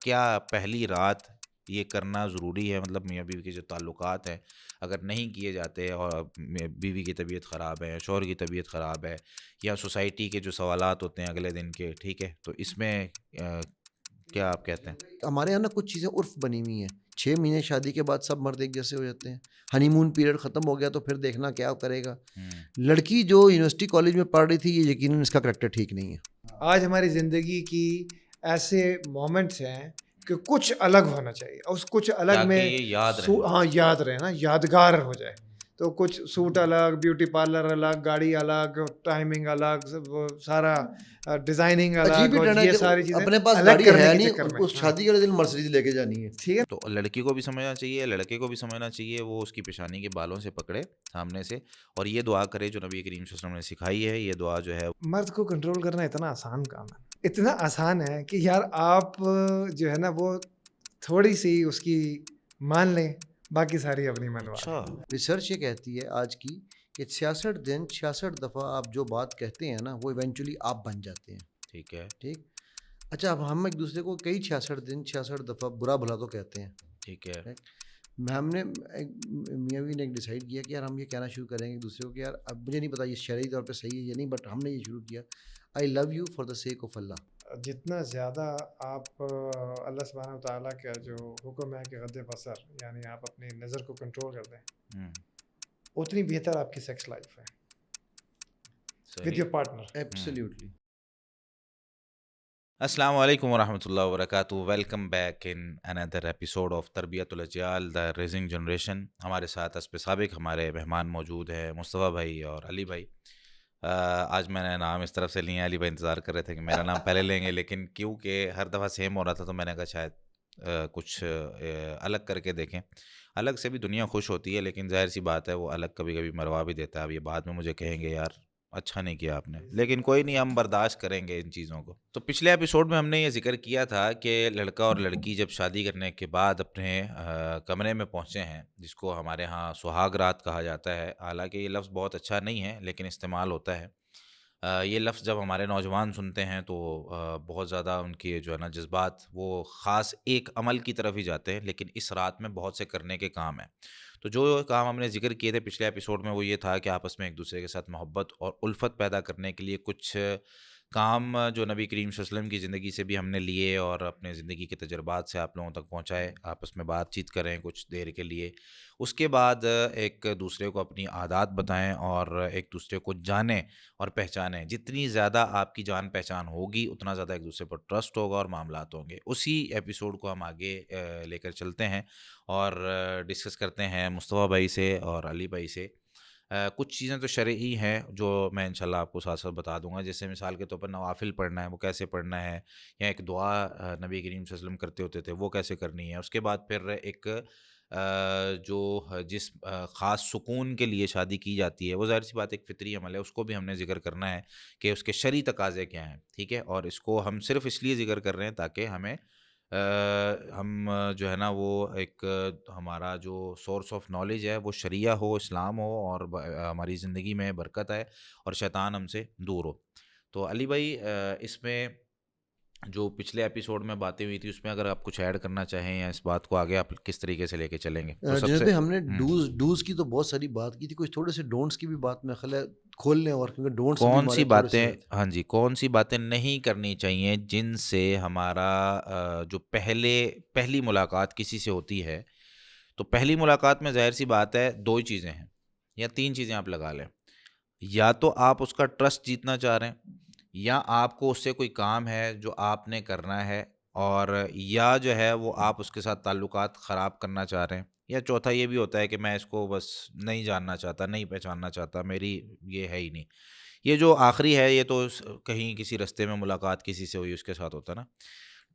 کیا پہلی رات یہ کرنا ضروری ہے؟ مطلب میاں بیوی کے جو تعلقات ہیں اگر نہیں کیے جاتے اور بیوی کی طبیعت خراب ہے، شوہر کی طبیعت خراب ہے، یا سوسائٹی کے جو سوالات ہوتے ہیں اگلے دن کے، ٹھیک ہے، تو اس میں کیا آپ کہتے ہیں؟ ہمارے یہاں نا کچھ چیزیں عرف بنی ہوئی ہیں. 6 مہینے شادی کے بعد سب مرد ایک جیسے ہو جاتے ہیں. ہنی مون پیریڈ ختم ہو گیا تو پھر دیکھنا کیا کرے گا. لڑکی جو یونیورسٹی کالج میں پڑھ رہی تھی یہ یقیناً اس کا کریکٹر ٹھیک نہیں ہے. آج ہماری زندگی کی ایسے مومنٹس ہیں کہ کچھ الگ ہونا چاہیے، اس کچھ الگ تاکہ میں یہ یاد رہیں. ہاں یاد رہے نا، یادگار ہو جائے. تو کچھ سوٹ الگ، بیوٹی پارلر الگ، گاڑی الگ، ٹائمنگ الگ، سارا ڈیزائننگ عجیب الگ، ہی اور ٹرن ہے یہ کہ ساری چیزیں اپنے پاس الگ گاڑی کرنے ہے کے نہیں، چکر میں. اس شادی کے دن مرسیڈیز لے کے جانی ہے. ٹھیک ہے. تو لڑکی کو بھی سمجھنا چاہیے، لڑکے کو بھی سمجھنا چاہیے، وہ اس کی پیشانی کے بالوں سے پکڑے سامنے سے اور یہ دعا کرے جو نبی کریم صلی اللہ علیہ وسلم نے سکھائی ہے. یہ دعا جو ہے مرد کو کنٹرول کرنا اتنا آسان کام ہے، اتنا آسان ہے کہ یار آپ جو ہے نا وہ تھوڑی سی اس کی مان لیں، باقی ساری اپنی منوا لیں. اچھا ریسرچ یہ کہتی ہے آج کی کہ 66 دن 66 دفعہ آپ جو بات کہتے ہیں نا وہ ایونچولی آپ بن جاتے ہیں. ٹھیک ہے. ٹھیک. اچھا اب ہم ایک دوسرے کو کئی 66 دن 66 دفعہ برا بھلا تو کہتے ہیں. ٹھیک ہے. ہم نے میاں بیوی نے ایک ڈیسائیڈ کیا کہ یار ہم یہ کہنا شروع کریں گے ایک دوسرے کو کہ یار اب مجھے نہیں پتا یہ شرعی طور پہ صحیح ہے یا نہیں، بٹ ہم نے یہ شروع کیا I love you for the sake of Allah. جتنا زیادہ آپ اللہ سبحانہ و تعالیٰ کا جو حکم ہے کہ غض بصر، یعنی آپ اپنی نظر کو کنٹرول کر دیں، اتنی بہتر آپ کی سیکس لائف ہے ود یور پارٹنر. ایبسلیوٹلی. السلام علیکم ورحمۃ اللہ وبرکاتہ. Welcome back in another episode of تربیت الاجیال دا ریزنگ جنریشن. ہمارے ساتھ اسب سابق ہمارے مہمان موجود ہیں مصطفیٰ بھائی اور علی بھائی. آج میں نے نام اس طرف سے لیا، علی بھائی انتظار کر رہے تھے کہ میرا نام پہلے لیں گے، لیکن کیونکہ ہر دفعہ سیم ہو رہا تھا تو میں نے کہا شاید کچھ الگ کر کے دیکھیں. الگ سے بھی دنیا خوش ہوتی ہے، لیکن ظاہر سی بات ہے وہ الگ کبھی کبھی مروا بھی دیتا ہے. اب یہ بعد میں مجھے کہیں گے یار اچھا نہیں کیا آپ نے، لیکن کوئی نہیں، ہم برداشت کریں گے ان چیزوں کو. تو پچھلے ایپیسوڈ میں ہم نے یہ ذکر کیا تھا کہ لڑکا اور لڑکی جب شادی کرنے کے بعد اپنے کمرے میں پہنچے ہیں، جس کو ہمارے ہاں سہاگ رات کہا جاتا ہے. حالانکہ یہ لفظ بہت اچھا نہیں ہے لیکن استعمال ہوتا ہے. یہ لفظ جب ہمارے نوجوان سنتے ہیں تو بہت زیادہ ان کے جو ہے نا جذبات وہ خاص ایک عمل کی طرف ہی جاتے ہیں، لیکن اس رات میں بہت سے کرنے کے کام ہیں. تو جو کام ہم نے ذکر کیے تھے پچھلے ایپیسوڈ میں وہ یہ تھا کہ آپس میں ایک دوسرے کے ساتھ محبت اور الفت پیدا کرنے کے لیے کچھ کام جو نبی کریم صلی اللہ علیہ وسلم کی زندگی سے بھی ہم نے لیے اور اپنے زندگی کے تجربات سے آپ لوگوں تک پہنچائے. آپس میں بات چیت کریں کچھ دیر کے لیے، اس کے بعد ایک دوسرے کو اپنی عادات بتائیں اور ایک دوسرے کو جانیں اور پہچانیں. جتنی زیادہ آپ کی جان پہچان ہوگی اتنا زیادہ ایک دوسرے پر ٹرسٹ ہوگا اور معاملات ہوں گے. اسی ایپیسوڈ کو ہم آگے لے کر چلتے ہیں اور ڈسکس کرتے ہیں مصطفیٰ بھائی سے اور علی بھائی سے. کچھ چیزیں تو شرعی ہیں جو میں انشاءاللہ آپ کو ساتھ ساتھ بتا دوں گا، جیسے مثال کے طور پر نوافل پڑھنا ہے وہ کیسے پڑھنا ہے، یا ایک دعا نبی کریم صلی اللہ علیہ وسلم کرتے ہوتے تھے وہ کیسے کرنی ہے. اس کے بعد پھر ایک جو جس خاص سکون کے لیے شادی کی جاتی ہے، وہ ظاہر سی بات ایک فطری عمل ہے، اس کو بھی ہم نے ذکر کرنا ہے کہ اس کے شرعی تقاضے کیا ہیں. ٹھیک ہے. اور اس کو ہم صرف اس لیے ذکر کر رہے ہیں تاکہ ہم جو ہے نا وہ ایک ہمارا جو سورس آف نالج ہے وہ شریعہ ہو، اسلام ہو، اور ہماری زندگی میں برکت آئے اور شیطان ہم سے دور ہو. تو علی بھائی اس میں جو پچھلے ایپیسوڈ میں باتیں ہوئی تھی اس میں اگر آپ کچھ ایڈ کرنا چاہیں یا اس بات کو آگے آپ کس طریقے سے لے کے چلیں گے تو سب سے جناب ہم نے ڈوز کی تو بہت ساری بات کی تھی، کچھ تھوڑے سے ڈونٹس کی بھی بات میں خیال ہے کھول لیں، اور کیونکہ ڈونٹس بھی کون ہمارے سی تھوڑے سے باتیں، ہاں جی، کون سی باتیں نہیں کرنی چاہیے جن سے ہمارا جو پہلی ملاقات کسی سے ہوتی ہے. تو پہلی ملاقات میں ظاہر سی بات ہے دو ہی چیزیں ہیں یا تین چیزیں آپ لگا لیں. یا تو آپ اس کا ٹرسٹ جیتنا چاہ رہے ہیں، یا آپ کو اس سے کوئی کام ہے جو آپ نے کرنا ہے، اور یا جو ہے وہ آپ اس کے ساتھ تعلقات خراب کرنا چاہ رہے ہیں. یا چوتھا یہ بھی ہوتا ہے کہ میں اس کو بس نہیں جاننا چاہتا، نہیں پہچاننا چاہتا، میری یہ ہے ہی نہیں. یہ جو آخری ہے یہ تو کہیں کسی رستے میں ملاقات کسی سے ہوئی اس کے ساتھ ہوتا ہے نا.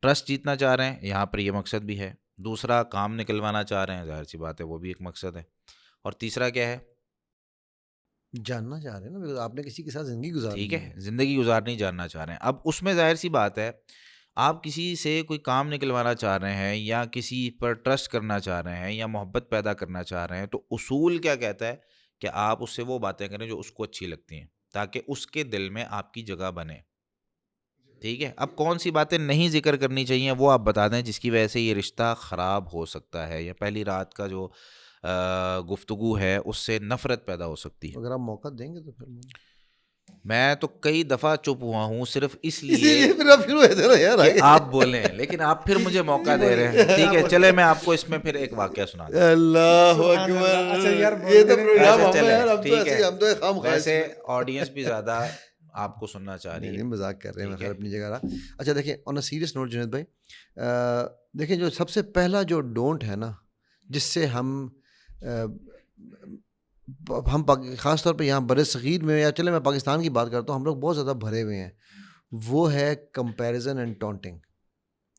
ٹرسٹ جیتنا چاہ رہے ہیں یہاں پر یہ مقصد بھی ہے. دوسرا کام نکلوانا چاہ رہے ہیں، ظاہر سی بات ہے وہ بھی ایک مقصد ہے. اور تیسرا کیا ہے؟ جاننا چاہ رہے ہیں نا، آپ نے کسی کے ساتھ زندگی ٹھیک گزارنی ہے، ہے. زندگی گزارنی جاننا چاہ رہے ہیں. اب اس میں ظاہر سی بات ہے آپ کسی سے کوئی کام نکلوانا چاہ رہے ہیں یا کسی پر ٹرسٹ کرنا چاہ رہے ہیں یا محبت پیدا کرنا چاہ رہے ہیں، تو اصول کیا کہتا ہے کہ آپ اس سے وہ باتیں کریں جو اس کو اچھی لگتی ہیں تاکہ اس کے دل میں آپ کی جگہ بنے. ٹھیک ہے. اب کون سی باتیں نہیں ذکر کرنی چاہیے وہ آپ بتا دیں جس کی وجہ سے یہ رشتہ خراب ہو سکتا ہے, یا پہلی رات کا جو گفتگو ہے اس سے نفرت پیدا ہو سکتی ہے. اگر آپ موقع دیں گے تو پھر میں تو کئی دفعہ چپ ہوا ہوں صرف اس اسی لیے لیے پھر آپ شروع ہوئے تھے نا یار کہ آپ بولیں, لیکن آپ پھر مجھے موقع دے رہے ہیں. ٹھیک ہے, چلے میں آپ کو اس میں پھر ایک واقعہ سنا دوں. اللہ سبحان اللہ. اکبر. اچھا یار یہ تو بولتے رہیں. پروگرام ایسے ہم چلے, یار ہم تو ٹھیک ایسے ہے. ہی ہم تو خام خواہش ویسے میں آڈینس بھی زیادہ آپ کو سننا چاہ رہی نہیں ہے. نہیں مذاق کر رہے ہیں, میں ٹھیک خیر ہے. اپنی جگہ رہا. اچھا دیکھیں آن اے سیریس نوٹ جنید بھائی, دیکھیں جو سب سے پہلا جو ڈونٹ ہے نا جس سے ہم خاص طور پہ یہاں بر صغیر میں, یا چلے میں پاکستان کی بات کرتا ہوں, ہم لوگ بہت زیادہ بھرے ہوئے ہیں, وہ ہے کمپیریزن اینڈ ٹونٹنگ.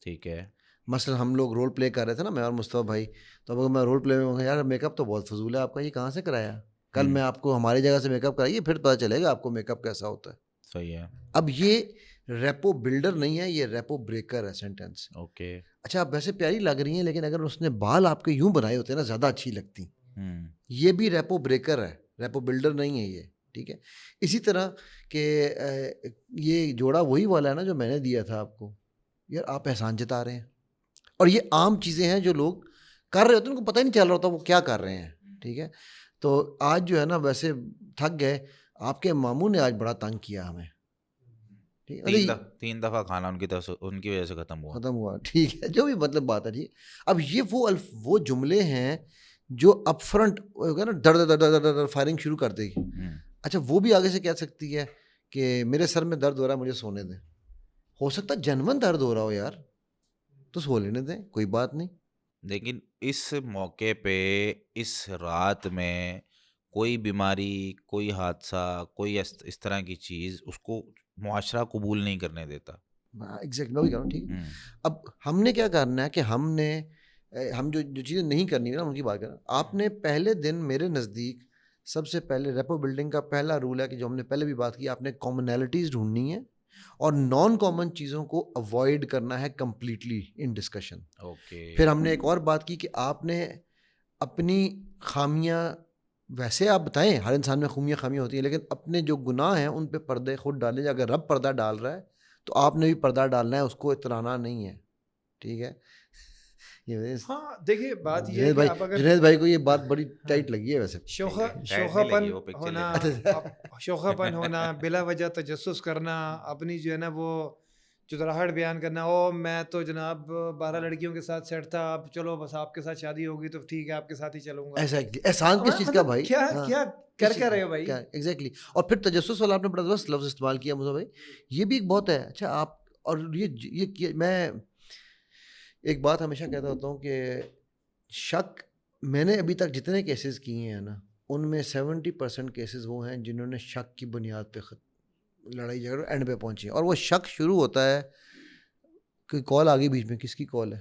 ٹھیک ہے. مثلا ہم لوگ رول پلے کر رہے تھے نا, میں اور مصطفیٰ بھائی, تو اب میں رول پلے میں یار میک اپ تو بہت فضول ہے آپ کا, یہ کہاں سے کرایا, کل میں آپ کو ہماری جگہ سے میک اپ کرائیے پھر پتہ چلے گا آپ کو میک اپ کیسا ہوتا ہے. صحیح ہے. اب یہ ریپو بلڈر نہیں ہے, یہ ریپو بریکر ہے سینٹینس. اوکے. اچھا آپ ویسے پیاری لگ رہی ہیں, لیکن اگر اس نے بال آپ کے یوں بنائے ہوتے نا زیادہ اچھی لگتی. یہ بھی ریپو بریکر ہے, ریپو بلڈر نہیں ہے یہ. ٹھیک ہے. اسی طرح کہ یہ جوڑا وہی والا ہے نا جو میں نے دیا تھا آپ کو, یار آپ احسان جتا رہے ہیں. اور یہ عام چیزیں ہیں جو لوگ کر رہے ہوتے ہیں, ان کو پتہ ہی نہیں چل رہا ہوتا وہ کیا کر رہے ہیں. ٹھیک ہے. تو آج جو ہے نا ویسے تھک گئے, آپ کے ماموں نے آج بڑا تنگ کیا ہمیں. 3 دفعہ کھانا ان کی وجہ سے ختم ہوا. ٹھیک ہے, جو بھی مطلب بات ہے. ٹھیک ہے. اب یہ وہ جملے ہیں جو اپ فرنٹ ہوگا نا, در فائرنگ شروع کر دے گی. اچھا وہ بھی آگے سے کہہ سکتی ہے کہ میرے سر میں درد ہو رہا ہے مجھے سونے دیں. ہو سکتا ہے جنون درد ہو رہا ہو یار, تو سو لینے دیں, کوئی بات نہیں. لیکن اس موقع پہ اس رات میں کوئی بیماری, کوئی حادثہ, کوئی اس طرح کی چیز اس کو معاشرہ قبول نہیں کرنے دیتا. ایگزیکٹ میں وہی کہہ رہا ہوں. ٹھیک ہے. اب ہم نے کیا کرنا ہے کہ ہم جو چیزیں نہیں کرنی ہے نا ان کی بات کرنا. آپ نے پہلے دن میرے نزدیک سب سے پہلے ریپو بلڈنگ کا پہلا رول ہے کہ جو ہم نے پہلے بھی بات کی, آپ نے کامنالٹیز ڈھونڈنی ہے اور نان کامن چیزوں کو اوائڈ کرنا ہے کمپلیٹلی ان ڈسکشن. اوکے. پھر ہم نے ایک اور بات کی کہ آپ نے اپنی خامیاں, ویسے آپ بتائیں ہر انسان میں خامیاں ہوتی ہیں, لیکن اپنے جو گناہ ہیں ان پہ پردے خود ڈالیں. اگر رب پردہ ڈال رہا ہے تو آپ نے بھی پردہ ڈالنا ہے, اس کو اترانا نہیں ہے. ٹھیک ہے. ہاں دیکھیے بات یہ ہے کہ آپ اگر جنید بھائی کو یہ بات بڑی ٹائٹ لگی ہے ویسے. شوخاپن ہونا, بلا وجہ تجسس کرنا, اپنی جو ہے نا وہ چتراہٹ بیان کرنا, او میں تو جناب 12 لڑکیوں کے ساتھ سیٹ تھا, اب چلو بس آپ کے ساتھ شادی ہوگی تو ٹھیک ہے آپ کے ساتھ ہی چلوں گا. احسان کس چیز کا بھائی, کیا کر رہے ہو بھائی. ایگزیکٹلی. اور پھر تجسس والا آپ نے بڑا درست لفظ استعمال کیا مصطفیٰ بھائی, یہ بھی ایک بہت ہے. اچھا آپ, اور یہ میں ایک بات ہمیشہ کہتا ہوتا ہوں کہ شک, میں نے ابھی تک جتنے کیسز کیے ہیں نا ان میں 70% کیسز وہ ہیں جنہوں نے شک کی بنیاد پہ لڑائی جھگڑ اینڈ پہ پہنچی. اور وہ شک شروع ہوتا ہے کہ کال آ گئی بیچ میں, کس کی کال ہے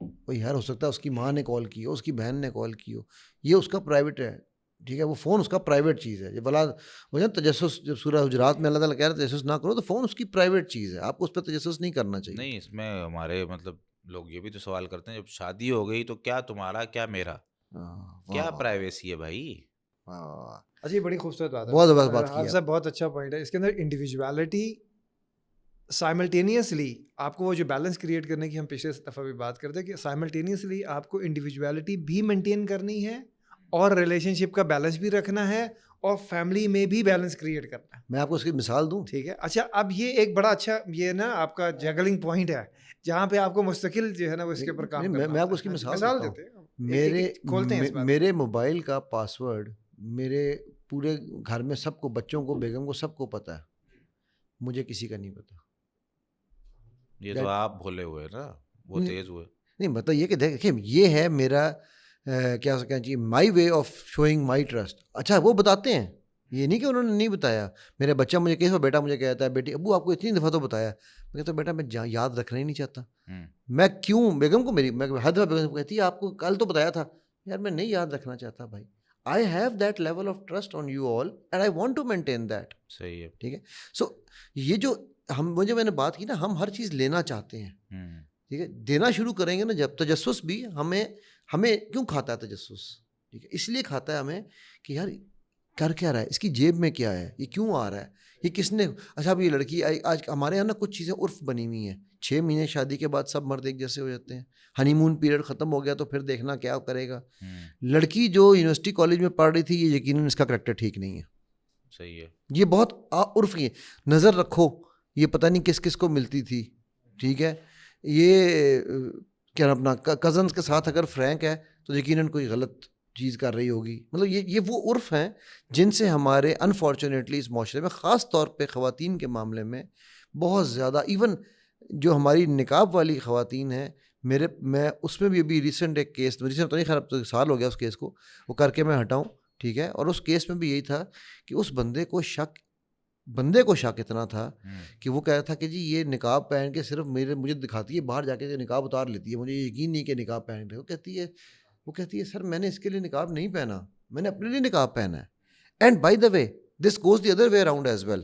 بھائی, یار ہو سکتا ہے اس کی ماں نے کال کی ہو, اس کی بہن نے کال کی ہو, یہ اس کا پرائیویٹ ہے. ٹھیک ہے. وہ فون اس کا پرائیویٹ چیز ہے. یہ بلا وہ تجسس, جب سورہ حجرات میں اللہ تعالیٰ کہہ رہے ہیں تجسس نہ کرو, تو فون اس کی پرائیویٹ چیز ہے, آپ کو اس پہ تجسس نہیں کرنا چاہیے. نہیں, اس میں ہمارے مطلب لوگ یہ بھی تو سوال کرتے ہیں, جب شادی ہو گئی تو کیا تمہارا کیا میرا, کیا پرائیویسی ہے بھائی. اچھا یہ بڑی خوبصورت بات ہے, بہت زبردست بات کی ہے, بہت اچھا پوائنٹ ہے. اس کے اندر انڈیویجویلٹی سائملٹینیسلی آپ کو وہ جو بیلنس کریٹ کرنے کی ہم پچھلے دفعہ بھی بات کرتے ہیں کہ سائملٹینیسلی آپ کو انڈیویجویلٹی بھی مینٹین کرنی ہے اور ریلیشن شپ کا بیلنس بھی رکھنا ہے اور فیملی میں بھی بیلنس کریٹ کرنا ہے. میں آپ کو اس کی مثال دوں. ٹھیک ہے. اچھا اب یہ ایک بڑا اچھا یہ نا آپ کا جگلنگ پوائنٹ ہے جہاں پہ آپ کو مستقل جو ہے نا وہ اس کے اوپر کام کرنا. میں آپ کو اس کی مثال دیتے ہیں. میرے موبائل کا پاسورڈ میرے پورے گھر میں سب کو, بچوں کو, بیگم کو, سب کو پتہ ہے, مجھے کسی کا نہیں پتا. یہ تو آپ بھولے ہوئے نا, وہ تیز ہوئے. نہیں مطلب یہ کہ دیکھیں یہ ہے میرا کیا کہنا چاہیے, مائی way of showing my trust. اچھا وہ بتاتے ہیں, یہ نہیں کہ انہوں نے نہیں بتایا. میرا بچہ مجھے کس بیٹا مجھے کہتا ہے بیٹی ابو آپ کو اتنی دفعہ تو بتایا, میں کہتا ہوں بیٹا میں یاد رکھنا ہی نہیں چاہتا. میں کیوں بیگم کو, میں ہر دفعہ بیگم کو کہتی ہے آپ کو کل تو بتایا تھا, یار میں نہیں یاد رکھنا چاہتا بھائی. I have that level of trust on you all and I want to maintain that. صحیح ہے. ٹھیک ہے. سو یہ جو میں نے بات کی نا, ہم ہر چیز لینا چاہتے ہیں. ٹھیک ہے. دینا شروع کریں گے نا جب, تجسس بھی ہمیں کیوں کھاتا ہے تجسس, ٹھیک ہے, اس لیے کھاتا ہے ہمیں کہ یار کر کیا رہا ہے, اس کی جیب میں کیا ہے, یہ کیوں آ رہا ہے, یہ کس نے. اچھا اب یہ لڑکی آج ہمارے یہاں نا کچھ چیزیں عرف بنی ہوئی ہیں, 6 مہینے شادی کے بعد سب مرد ایک جیسے ہو جاتے ہیں, ہنی مون پیریڈ ختم ہو گیا تو پھر دیکھنا کیا کرے گا. لڑکی جو یونیورسٹی کالج میں پڑھ رہی تھی, یہ یقیناً اس کا کریکٹر ٹھیک نہیں ہے. صحیح ہے. یہ بہت عرف ہے, نظر رکھو, یہ پتہ نہیں کس کس کو ملتی تھی. ٹھیک ہے, یہ کیا اپنا کزنس کے ساتھ اگر فرینک ہے تو یقیناً کوئی غلط چیز کر رہی ہوگی. مطلب یہ وہ عرف ہیں جن سے ہمارے انفارچونیٹلی اس معاشرے میں خاص طور پہ خواتین کے معاملے میں بہت زیادہ, ایون جو ہماری نقاب والی خواتین ہیں, میں اس میں بھی ابھی ریسنٹ ایک کیس, ریسنٹ تو نہیں, خیر اب تو سال ہو گیا اس کیس کو وہ کر کے میں ہٹاؤں. ٹھیک ہے, اور اس کیس میں بھی یہی تھا کہ اس بندے کو شک اتنا تھا کہ وہ کہہ رہا تھا کہ جی یہ نقاب پہن کے صرف مجھے دکھاتی ہے, باہر جا کے نقاب اتار لیتی ہے, مجھے یقین نہیں کہ نقاب پہن رہے. وہ کہتی ہے سر میں نے اس کے لیے نقاب نہیں پہنا, میں نے اپنے لیے نقاب پہنا ہے. And by the way this goes the other way around as well.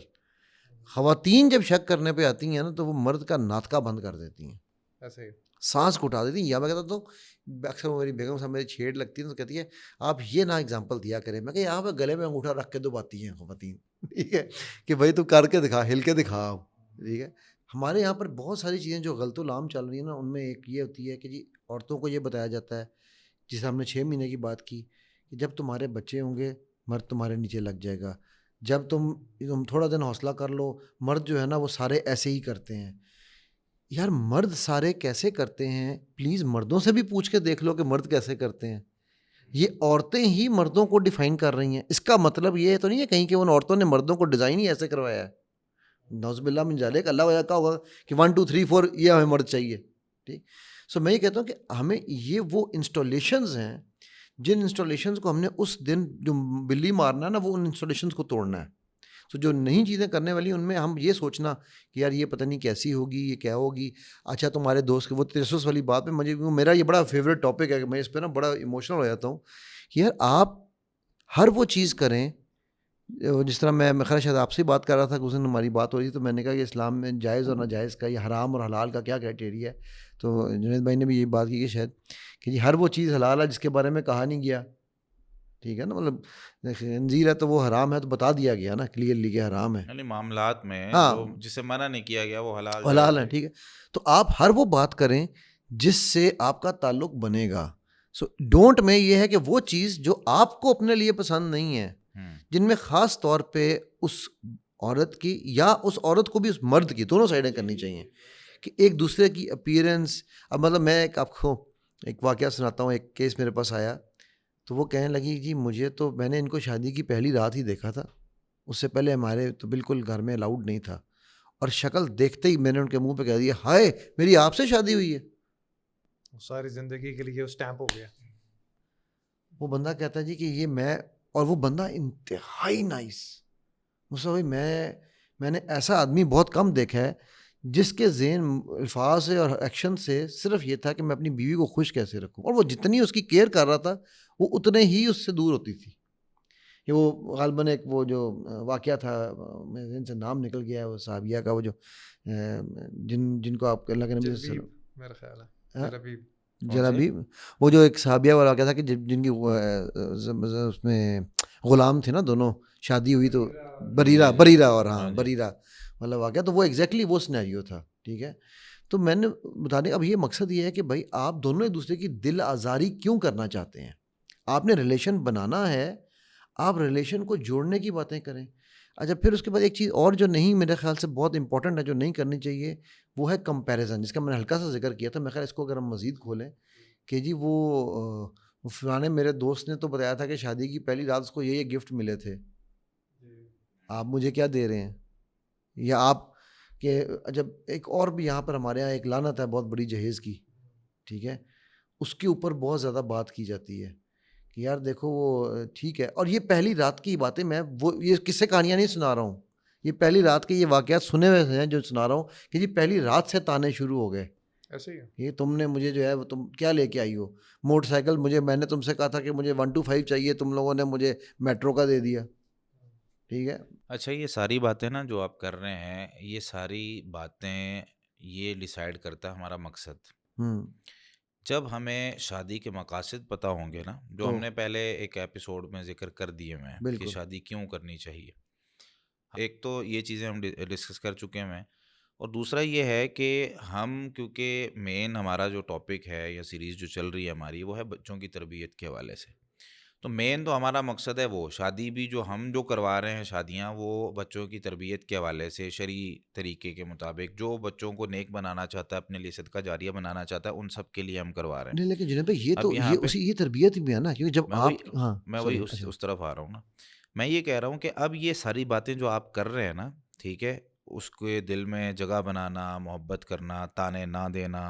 خواتین جب شک کرنے پہ آتی ہیں نا تو وہ مرد کا ناطقہ بند کر دیتی ہیں, ایسے سانس کو اٹھا دیتی ہیں. یا میں کہتا ہوں اکثر میری بیگم صاحب میری چھیڑ لگتی ہے تو کہتی ہے آپ یہ نہ اگزامپل دیا کریں. میں کہ یہاں پہ گلے میں انگوٹھا رکھ کے دباتی ہیں خواتین, ٹھیک ہے, کہ بھائی تو کر کے دکھا, ہل کے دکھا. ٹھیک ہے, ہمارے یہاں پر بہت ساری چیزیں جو غلط و لام چل رہی ہیں نا, ان میں ایک یہ ہوتی ہے کہ جی عورتوں کو یہ بتایا جاتا ہے, جسے ہم نے 6 مہینے کی بات کی, کہ جب تمہارے بچے ہوں گے مرد تمہارے نیچے لگ جائے گا, جب تم تھوڑا دن حوصلہ کر لو, مرد جو ہے نا وہ سارے ایسے ہی کرتے ہیں. یار مرد سارے کیسے کرتے ہیں, پلیز مردوں سے بھی پوچھ کے دیکھ لو کہ مرد کیسے کرتے ہیں. یہ عورتیں ہی مردوں کو ڈیفائن کر رہی ہیں. اس کا مطلب یہ تو نہیں ہے کہیں کہ ان عورتوں نے مردوں کو ڈیزائن ہی ایسے کروایا ہے. نعوذ باللہ من ذالک, اللہ وجہ کا ہوگا کہ 1 2 3 4 یہ ہمیں مرد چاہیے. ٹھیک, سو میں یہ کہتا ہوں کہ ہمیں یہ وہ انسٹالیشنز ہیں جن انسٹالیشنز کو ہم نے اس دن جو بلی مارنا ہے نا, وہ ان انسٹالیشنز کو توڑنا ہے. سو جو نئی چیزیں کرنے والی ان میں ہم یہ سوچنا کہ یار یہ پتہ نہیں کیسی ہوگی, یہ کیا ہوگی. اچھا تمہارے دوست کے وہ تجسس والی بات میں مجھے میرا یہ بڑا فیوریٹ ٹاپک ہے کہ میں اس پہ نا بڑا ایموشنل ہو جاتا ہوں کہ یار آپ ہر وہ چیز کریں جس طرح میں خیر شاید آپ سے بات کر رہا تھا کہ اس دن ہماری بات ہو رہی تھی تو میں نے کہا کہ اسلام میں جائز اور ناجائز کا, یہ حرام اور حلال کا کیا کرائٹیریا ہے. تو جنید بھائی نے بھی یہی بات کی کہ شاید کہ جی ہر وہ چیز حلال ہے جس کے بارے میں کہا نہیں گیا. ٹھیک ہے نا, مطلب خنزیر ہے تو وہ حرام ہے تو بتا دیا گیا نا کلیئرلی کہ حرام ہے. یعنی معاملات میں ہاں جو جسے منع نہیں کیا گیا وہ حلال حلال ہے. ٹھیک ہے, تو آپ ہر وہ بات کریں جس سے آپ کا تعلق بنے گا. سو ڈونٹ میں یہ ہے کہ وہ چیز جو آپ کو اپنے لیے پسند نہیں ہے, جن میں خاص طور پہ اس عورت کی یا اس عورت کو بھی اس مرد کی, دونوں سائڈیں کرنی چاہیے کہ ایک دوسرے کی اپیرنس. اب مطلب میں آپ کو ایک واقعہ سناتا ہوں. ایک کیس میرے پاس آیا تو وہ کہنے لگی جی مجھے تو, میں نے ان کو شادی کی پہلی رات ہی دیکھا تھا, اس سے پہلے ہمارے تو بالکل گھر میں الاؤڈ نہیں تھا, اور شکل دیکھتے ہی میں نے ان کے منہ پہ کہہ دیا ہائے میری آپ سے شادی ہوئی ہے. ساری زندگی کے لیے اسٹیمپ ہو گیا. وہ بندہ کہتا ہے جی کہ یہ میں, اور وہ بندہ انتہائی نائس. مصطفی میں نے ایسا آدمی بہت کم دیکھا ہے جس کے ذہن الفاظ سے اور ایکشن سے صرف یہ تھا کہ میں اپنی بیوی کو خوش کیسے رکھوں, اور وہ جتنی اس کی کیئر کر رہا تھا وہ اتنے ہی اس سے دور ہوتی تھی. کہ وہ غالباً ایک وہ جو واقعہ تھا, میرے ذہن سے نام نکل گیا ہے, وہ صحابیہ کا, وہ جو جن کو آپ اللہ کے نبی میرا خیال ہے جلابی, وہ جو ایک صحابیہ والا واقعہ تھا کہ جن کی اس میں غلام تھے نا دونوں, شادی ہوئی تو بریرہ اور ہاں بریرہ والا واقعہ, تو وہ ایگزیکٹلی وہ سینیریو تھا. ٹھیک ہے, تو میں نے بتا دیں اب یہ مقصد یہ ہے کہ بھائی آپ دونوں ایک دوسرے کی دل آزاری کیوں کرنا چاہتے ہیں. آپ نے ریلیشن بنانا ہے, آپ ریلیشن کو جوڑنے کی باتیں کریں. اچھا پھر اس کے بعد ایک چیز اور جو نہیں میرے خیال سے بہت امپورٹنٹ ہے, جو نہیں کرنی چاہیے, وہ ہے کمپیریزن, جس کا میں نے ہلکا سا ذکر کیا تھا. میں خیال اس کو اگر ہم مزید کھولیں کہ جی وہ فلانے میرے دوست نے تو بتایا تھا کہ شادی کی پہلی رات اس کو یہ گفٹ ملے تھے, آپ مجھے کیا دے رہے ہیں. یا آپ کہ جب ایک اور بھی یہاں پر ہمارے یہاں ایک لعنت ہے بہت بڑی جہیز کی, ٹھیک ہے, اس کے اوپر بہت زیادہ بات کی جاتی ہے کہ یار دیکھو وہ ٹھیک ہے, اور یہ پہلی رات کی باتیں, میں وہ یہ قصے کہانیاں نہیں سنا رہا ہوں, یہ پہلی رات کے یہ واقعات سنے ہوئے ہیں جو سنا رہا ہوں کہ جی پہلی رات سے تانے شروع ہو گئے. ایسے ہی یہ تم نے مجھے جو ہے وہ تم کیا لے کے آئی ہو, موٹر سائیکل مجھے, میں نے تم سے کہا تھا کہ مجھے 1 2 5 چاہیے, تم لوگوں نے مجھے میٹرو کا دے دیا. ٹھیک ہے. اچھا یہ ساری باتیں نا جو آپ کر رہے ہیں, یہ ساری باتیں یہ ڈیسائیڈ کرتا ہے ہمارا مقصد. جب ہمیں شادی کے مقاصد پتہ ہوں گے نا، جو ہم نے پہلے ایک ایپیسوڈ میں ذکر کر دیے ہیں کہ بالکل شادی کیوں کرنی چاہیے، ایک تو یہ چیزیں ہم ڈسکس کر چکے ہیں، اور دوسرا یہ ہے کہ ہم کیونکہ مین ہمارا جو ٹاپک ہے یا سیریز جو چل رہی ہے ہماری، وہ ہے بچوں کی تربیت کے حوالے سے. تو مین تو ہمارا مقصد ہے وہ شادی بھی جو ہم جو کروا رہے ہیں شادیاں، وہ بچوں کی تربیت کے حوالے سے شرعی طریقے کے مطابق، جو بچوں کو نیک بنانا چاہتا ہے، اپنے لیے صدقہ جاریہ بنانا چاہتا ہے، ان سب کے لیے ہم کروا رہے ہیں. نہیں، لیکن جناب بھائی یہ اب تو یہاں پہ یہ تربیت بھی ہے نا، کیونکہ جب میں وہی آپ ہاں میں وہی سوری اچھا اس طرف آ رہا ہوں نا. میں یہ کہہ رہا ہوں کہ اب یہ ساری باتیں جو آپ کر رہے ہیں نا، ٹھیک ہے، اس کے دل میں جگہ بنانا، محبت کرنا، تانے نہ دینا،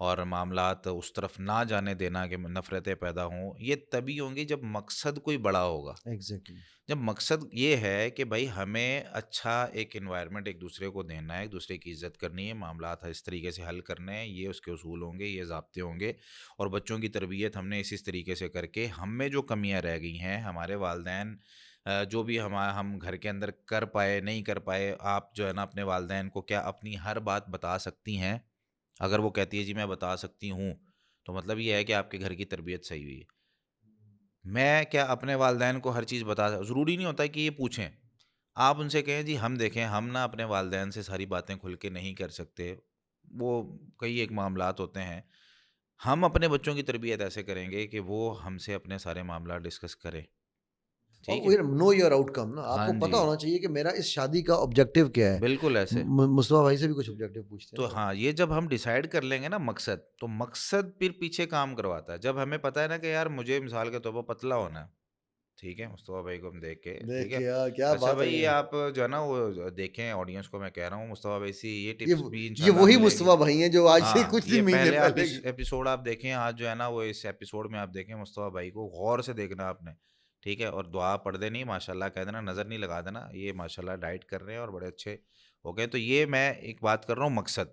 اور معاملات اس طرف نہ جانے دینا کہ نفرتیں پیدا ہوں، یہ تبھی ہوں گی جب مقصد کوئی بڑا ہوگا. ایگزیکٹلی. جب مقصد یہ ہے کہ بھائی ہمیں اچھا ایک انوائرمنٹ ایک دوسرے کو دینا ہے، ایک دوسرے کی عزت کرنی ہے، معاملات اس طریقے سے حل کرنے ہیں، یہ اس کے اصول ہوں گے، یہ ضابطے ہوں گے، اور بچوں کی تربیت ہم نے اس طریقے سے کر کے ہم میں جو کمیاں رہ گئی ہیں، ہمارے والدین جو بھی ہم گھر کے اندر کر پائے نہیں کر پائے، آپ جو ہے نا اپنے والدین کو کیا اپنی ہر بات بتا سکتی ہیں؟ اگر وہ کہتی ہے جی میں بتا سکتی ہوں، تو مطلب یہ ہے کہ آپ کے گھر کی تربیت صحیح ہوئی ہے. میں کیا اپنے والدین کو ہر چیز ضروری نہیں ہوتا کہ یہ پوچھیں. آپ ان سے کہیں جی ہم دیکھیں ہم نا اپنے والدین سے ساری باتیں کھل کے نہیں کر سکتے، وہ کئی ایک معاملات ہوتے ہیں، ہم اپنے بچوں کی تربیت ایسے کریں گے کہ وہ ہم سے اپنے سارے معاملات ڈسکس کریں. ٹھیک ہے، اور نو یور آؤٹ کم نا، آپ ہاں کو پتا جی، ہونا چاہیے کہ میرا اس شادی کا آبجیکٹیو کیا ہے. بالکل ایسے. مصطفیٰ بھائی سے بھی کچھ آبجیکٹیو پوچھتے ہیں تو نا. ہاں، یہ جب ہم ڈیسائیڈ کر لیں گے نا مقصد، تو مقصد پھر پیچھے کام کرواتا ہے. جب ہمیں پتہ ہے نا کہ یار مجھے مثال کے طور پر پتلا ہونا ہے، ٹھیک ہے، مصطفیٰ بھائی کو ہم دیکھ کے، ٹھیک ہے، دیکھیے کیا اچھا بات ہے. بھائی یہ آپ جو ہے نا وہ دیکھیں، آڈینس کو میں کہہ رہا ہوں مصطفیٰ بھائی سے یہ ٹپس بھی یہ انشاءاللہ وہی ملیں گی. مصطفیٰ بھائی ہیں جو آج سے ہاں، کچھ یہ دن مہینے پہلے آپ پہلے اس ایپیسوڈ آپ دیکھیں، آج جو ہے نا وہ اس ایپیسوڈ میں آپ دیکھیں مصطفیٰ بھائی کو غور سے دیکھنا آپ نے، ٹھیک ہے، اور دعا پڑھ دینی ماشاءاللہ کہہ دینا، نظر نہیں لگا دینا، یہ ماشاءاللہ ڈائٹ کر رہے ہیں اور بڑے اچھے ہو گئے. تو یہ میں ایک بات کر رہا ہوں مقصد.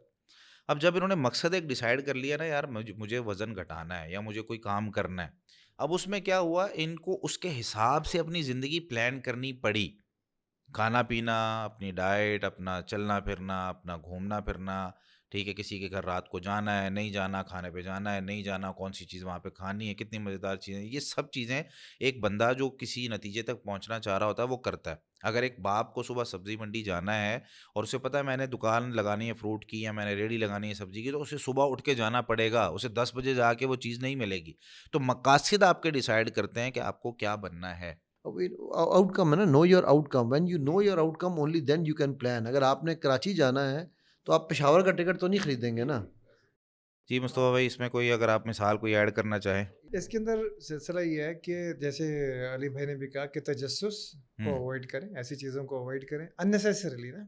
اب جب انہوں نے مقصد ایک ڈیسائیڈ کر لیا نا، یار مجھے وزن گھٹانا ہے یا مجھے کوئی کام کرنا ہے، اب اس میں کیا ہوا، ان کو اس کے حساب سے اپنی زندگی پلان کرنی پڑی. کھانا پینا، اپنی ڈائٹ، اپنا چلنا پھرنا، اپنا گھومنا پھرنا، ٹھیک ہے، کسی کے گھر رات کو جانا ہے نہیں جانا، کھانے پہ جانا ہے نہیں جانا، کون سی چیز وہاں پہ کھانی ہے، کتنی مزیدار چیزیں، یہ سب چیزیں ایک بندہ جو کسی نتیجے تک پہنچنا چاہ رہا ہوتا ہے وہ کرتا ہے. اگر ایک باپ کو صبح سبزی منڈی جانا ہے اور اسے پتہ ہے میں نے دکان لگانی ہے فروٹ کی یا میں نے ریڑھی لگانی ہے سبزی کی، تو اسے صبح اٹھ کے جانا پڑے گا، اسے 10 بجے جا کے وہ چیز نہیں ملے گی. تو مقاصد آپ کے ڈیسائیڈ کرتے ہیں کہ آپ کو کیا بننا ہے. آؤٹ کم ہے نا. Know your outcome. When you know your outcome only then you can plan. اگر آپ نے کراچی جانا ہے تو آپ پشاور کا ٹکٹ تو نہیں خریدیں گے نا. جی مصطفیٰ بھائی، اس میں کوئی اگر آپ مثال کوئی ایڈ کرنا چاہیں. اس کے اندر سلسلہ یہ ہے کہ جیسے علی بھائی نے بھی کہا کہ تجسس کو اوائڈ کریں، ایسی چیزوں کو اوائڈ کریں اننیسیسریلی نا،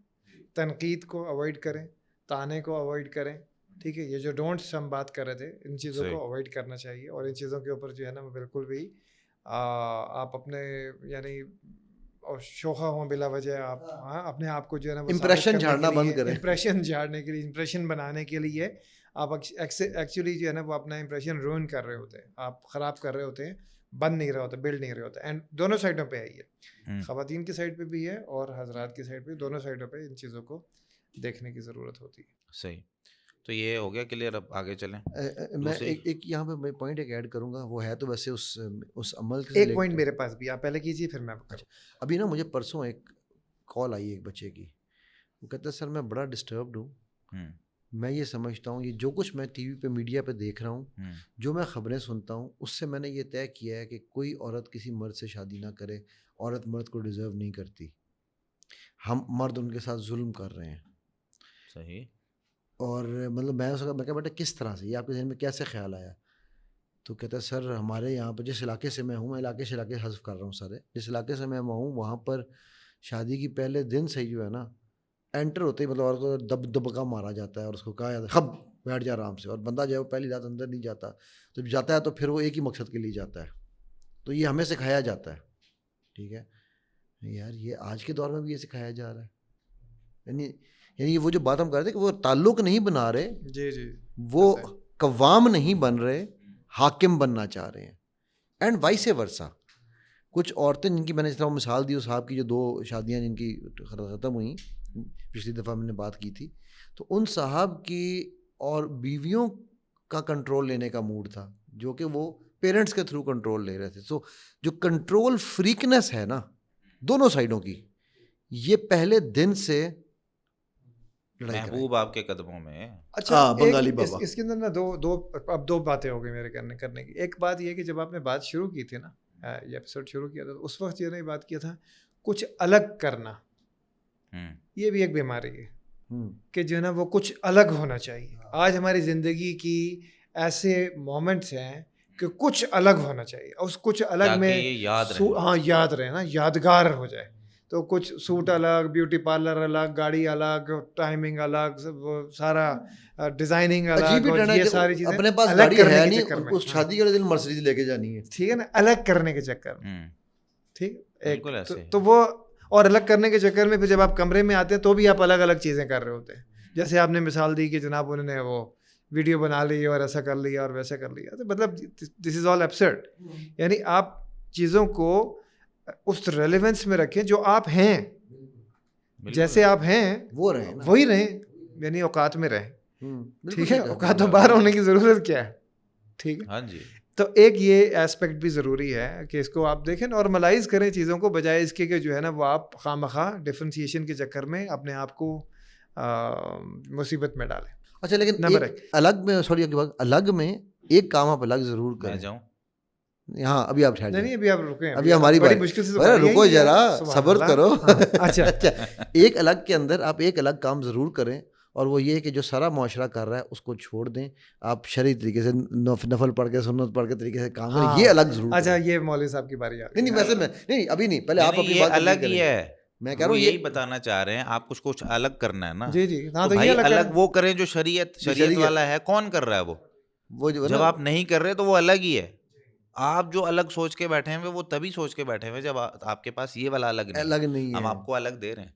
تنقید کو اوائڈ کریں، تانے کو اوائڈ کریں، ٹھیک ہے. یہ جو ڈونٹس ہم بات کر رہے تھے، ان چیزوں کو اوائڈ کرنا چاہیے، اور ان چیزوں کے اوپر جو ہے نا بالکل بھی آپ اپنے یعنی اور شوخہ ہوں بلا وجہ آپ اپنے آپ کو جو ہے نا امپریشن جھاڑنا بند کریں. امپریشن جھاڑنے کے لیے، امپریشن بنانے کے لیے آپ ایکچولی جو ہے نا وہ اپنا امپریشن روئن کر رہے ہوتے ہیں، آپ خراب کر رہے ہوتے ہیں، بن نہیں رہے ہوتے، بلڈ نہیں رہے ہوتے. اینڈ دونوں سائڈوں پہ ہے یہ، خواتین کی سائڈ پہ بھی ہے اور حضرات کی سائڈ پہ، دونوں سائڈوں پہ ان چیزوں کو دیکھنے کی ضرورت ہوتی ہے. صحیح. تو یہ ہو گیا کلیئر، اب آگے چلیں. میں ایک یہاں پہ میں پوائنٹ ایک ایڈ کروں گا، وہ ہے تو ویسے اس عمل سے ایک پوائنٹ میرے پاس بھی، آپ پہلے کیجیے پھر میں کروں. ابھی نا مجھے پرسوں ایک کال آئی ایک بچے کی، وہ کہتا ہے سر میں بڑا ڈسٹربڈ ہوں، میں یہ سمجھتا ہوں یہ جو کچھ میں ٹی وی پہ میڈیا پہ دیکھ رہا ہوں، جو میں خبریں سنتا ہوں، اس سے میں نے یہ طے کیا ہے کہ کوئی عورت کسی مرد سے شادی نہ کرے، عورت مرد کو ڈیزرو نہیں کرتی، ہم مرد ان کے ساتھ ظلم کر رہے ہیں. صحیح. اور مطلب میں کہا بیٹا کس طرح سے، یہ آپ کے ذہن میں کیسے خیال آیا؟ تو کہتا ہے سر ہمارے یہاں پہ جس علاقے سے میں ہوں، میں علاقے سے علاقے حذف کر رہا ہوں سارے، جس علاقے سے میں ہوں وہاں پر شادی کی پہلے دن سے جو ہے نا انٹر ہوتے ہی مطلب عورت کو دبکا مارا جاتا ہے اور اس کو کہا جاتا ہے خب بیٹھ جا آرام سے، اور بندہ جو ہے وہ پہلی رات اندر نہیں جاتا، تو جب جاتا ہے تو پھر وہ ایک ہی مقصد کے لیے جاتا ہے. تو یہ ہمیں سکھایا جاتا ہے. ٹھیک ہے یار، یہ آج کے دور میں بھی یہ سکھایا جا رہا ہے. یعنی وہ جو بات ہم کر رہے تھے کہ وہ تعلق نہیں بنا رہے، جی جی، وہ قوام نہیں بن رہے، حاکم بننا چاہ رہے ہیں. اینڈ وائس ورثہ. کچھ عورتیں جن کی میں نے اس طرح مثال دی، اس صاحب کی جو 2 شادیاں جن کی ختم ہوئیں پچھلی دفعہ میں نے بات کی تھی، تو ان صاحب کی اور بیویوں کا کنٹرول لینے کا موڈ تھا جو کہ وہ پیرنٹس کے تھرو کنٹرول لے رہے تھے. سو جو کنٹرول فریکنس ہے نا دونوں سائڈوں کی, یہ پہلے دن سے لڑائی کرائے. محبوب آپ کے قدموں میں. اچھا بنگالی بابا. اس کے اندر نا دو باتیں ہو گئی میرے کرنے کی. ایک بات یہ کہ جب آپ نے بات شروع کی تھی نا, یہ ایپیسوڈ شروع کیا تھا, اس وقت یہ بات کیا تھا کچھ الگ کرنا, یہ بھی ایک بیماری ہے کہ جو ہے نا وہ کچھ الگ ہونا چاہیے. آج ہماری زندگی کی ایسے مومنٹس ہیں کہ کچھ الگ ہونا چاہیے, اور اس کچھ الگ میں یاد رہے نا, یادگار ہو جائے. تو کچھ سوٹ الگ, بیوٹی پارلر الگ, گاڑی الگ, ٹائمنگ الگ, سارا ڈیزائننگ الگ, یہ ساری چیزیں اپنے پاس گاڑی ہے نہیں, اس شادی کے دن مرسیڈیز لے کے جانی ہے, ٹھیک ہے نا, الگ کرنے کے چکر میں. ٹھیک, ایک ایسے تو وہ, اور الگ کرنے کے چکر میں پھر جب آپ کمرے میں آتے ہیں تو بھی آپ الگ الگ چیزیں کر رہے ہوتے ہیں. جیسے آپ نے مثال دی کہ جناب انہوں نے وہ ویڈیو بنا لی اور ایسا کر لیا اور ویسا کر لیا, تو مطلب دس از آل ایبسرڈ. یعنی آپ چیزوں کو اس ریلیونس میں رکھیں جو آپ ہیں, جیسے آپ ہیں وہ رہیں, وہی رہیں, یعنی اوقات میں رہیں. ٹھیک ہے, اوقات میں باہر ہونے کی ضرورت کیا ہے. ٹھیک ہے, ہاں جی. تو ایک یہ ایسپیکٹ بھی ضروری ہے کہ اس کو آپ دیکھیں, نارملائز کریں چیزوں کو, بجائے اس کے کہ جو ہے نا وہ آپ خواہ مخواہ ڈفرینسیشن کے چکر میں اپنے آپ کو مصیبت میں ڈالیں. اچھا لیکن نمبر ایک الگ میں, سوری الگ میں ایک کام آپ الگ ضرور کریں. میں جاؤں, ہاں ابھی آپ ٹھہر نہیں, ابھی آپ رکیں, ابھی ہماری بڑی بات, مشکل سے رکو ذرا صبر کرو. اچھا, ایک الگ کے اندر آپ ایک الگ کام ضرور کریں, اور وہ یہ کہ جو سارا معاشرہ کر رہا ہے اس کو چھوڑ دیں, آپ شرعی طریقے سے نفل پڑھ کے, سنت پڑھ کے طریقے سے کام کریں, یہ الگ ضرور. اچھا, یہ مولوی صاحب کی باری آ گئی. نہیں ویسے میں نہیں, ابھی نہیں, پہلے آپ اپنی بات الگ ہی ہے. میں کہہ رہا ہوں یہی بتانا چاہ رہے ہیں آپ, کچھ الگ کرنا ہے نا. جی جی, تو بھائی الگ وہ کریں جو شریعت والا ہے. کون کر رہا ہے وہ جب آپ نہیں کر رہے تو وہ الگ ہی ہے. آپ جو الگ سوچ کے بیٹھے ہیں وہ تبھی سوچ کے بیٹھے ہیں جب آپ کے پاس یہ والا الگ نہیں ہے. ہم آپ کو الگ دے رہے ہیں.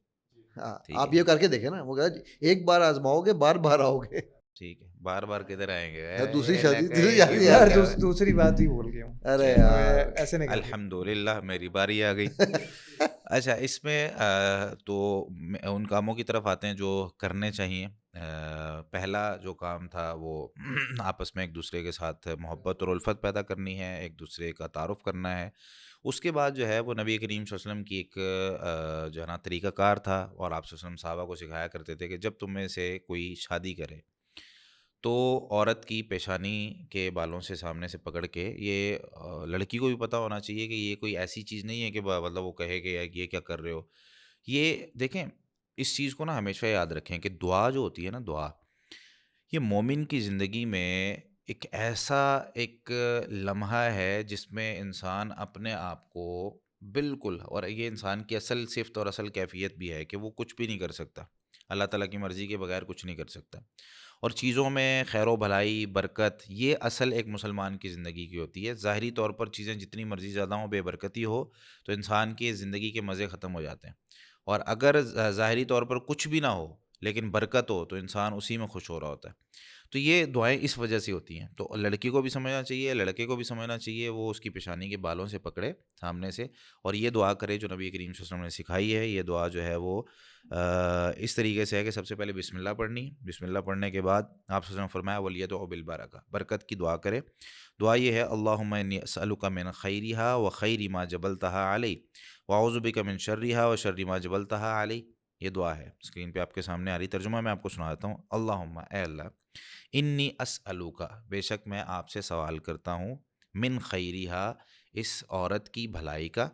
آپ یہ کر کے دیکھیں نا, وہ ایک بار آزماؤ گے بار بار آؤ گے. ٹھیک ہے, بار بار کدھر آئیں گے, دوسری شادی, دوسری بات ہی بول گیا ہوں. ارے یار ایسے نہیں, الحمدللہ میری باری آ گئی. اچھا, اس میں تو ان کاموں کی طرف آتے ہیں جو کرنے چاہیے. پہلا جو کام تھا وہ آپس میں ایک دوسرے کے ساتھ محبت اور الفت پیدا کرنی ہے, ایک دوسرے کا تعارف کرنا ہے. اس کے بعد جو ہے وہ نبی کریم صلی اللہ علیہ وسلم کی ایک جو ہے نا طریقہ کار تھا, اور آپ صلی اللہ علیہ وسلم صحابہ کو سکھایا کرتے تھے کہ جب تم میں سے کوئی شادی کرے تو عورت کی پیشانی کے بالوں سے سامنے سے پکڑ کے, یہ لڑکی کو بھی پتہ ہونا چاہیے کہ یہ کوئی ایسی چیز نہیں ہے کہ مطلب وہ کہے کہ یہ کیا کر رہے ہو. یہ دیکھیں, اس چیز کو نا ہمیشہ یاد رکھیں کہ دعا جو ہوتی ہے نا, دعا یہ مومن کی زندگی میں ایک ایسا ایک لمحہ ہے جس میں انسان اپنے آپ کو بالکل, اور یہ انسان کی اصل صفت اور اصل کیفیت بھی ہے کہ وہ کچھ بھی نہیں کر سکتا, اللہ تعالیٰ کی مرضی کے بغیر کچھ نہیں کر سکتا. اور چیزوں میں خیر و بھلائی, برکت, یہ اصل ایک مسلمان کی زندگی کی ہوتی ہے. ظاہری طور پر چیزیں جتنی مرضی زیادہ ہوں, بے برکتی ہو, تو انسان کی زندگی کے مزے ختم ہو جاتے ہیں. اور اگر ظاہری طور پر کچھ بھی نہ ہو لیکن برکت ہو تو انسان اسی میں خوش ہو رہا ہوتا ہے. تو یہ دعائیں اس وجہ سے ہوتی ہیں. تو لڑکی کو بھی سمجھنا چاہیے, لڑکے کو بھی سمجھنا چاہیے, وہ اس کی پیشانی کے بالوں سے پکڑے سامنے سے, اور یہ دعا کرے جو نبی کریم صلی اللہ علیہ وسلم نے سکھائی ہے. یہ دعا جو ہے وہ اس طریقے سے ہے کہ سب سے پہلے بسم اللہ پڑھنی. بسم اللہ پڑھنے کے بعد آپ صلی اللہ علیہ وسلم فرمایا ولیدعو بالبرکہ, برکت کی دعا کرے. دعا یہ ہے اللہم انی اسألک من خیرہا و خیر ما جبلتہا علی واعوذ بک من شرہا و شر ما جبلتہا علی. یہ دعا ہے, اسکرین پہ آپ کے سامنے آ رہی, ترجمہ میں آپ کو سنا دیتا ہوں. اللہم, اے اللہ, انی اسألک, بے شک میں آپ سے سوال کرتا ہوں, من خیرہا, اس عورت کی بھلائی کا,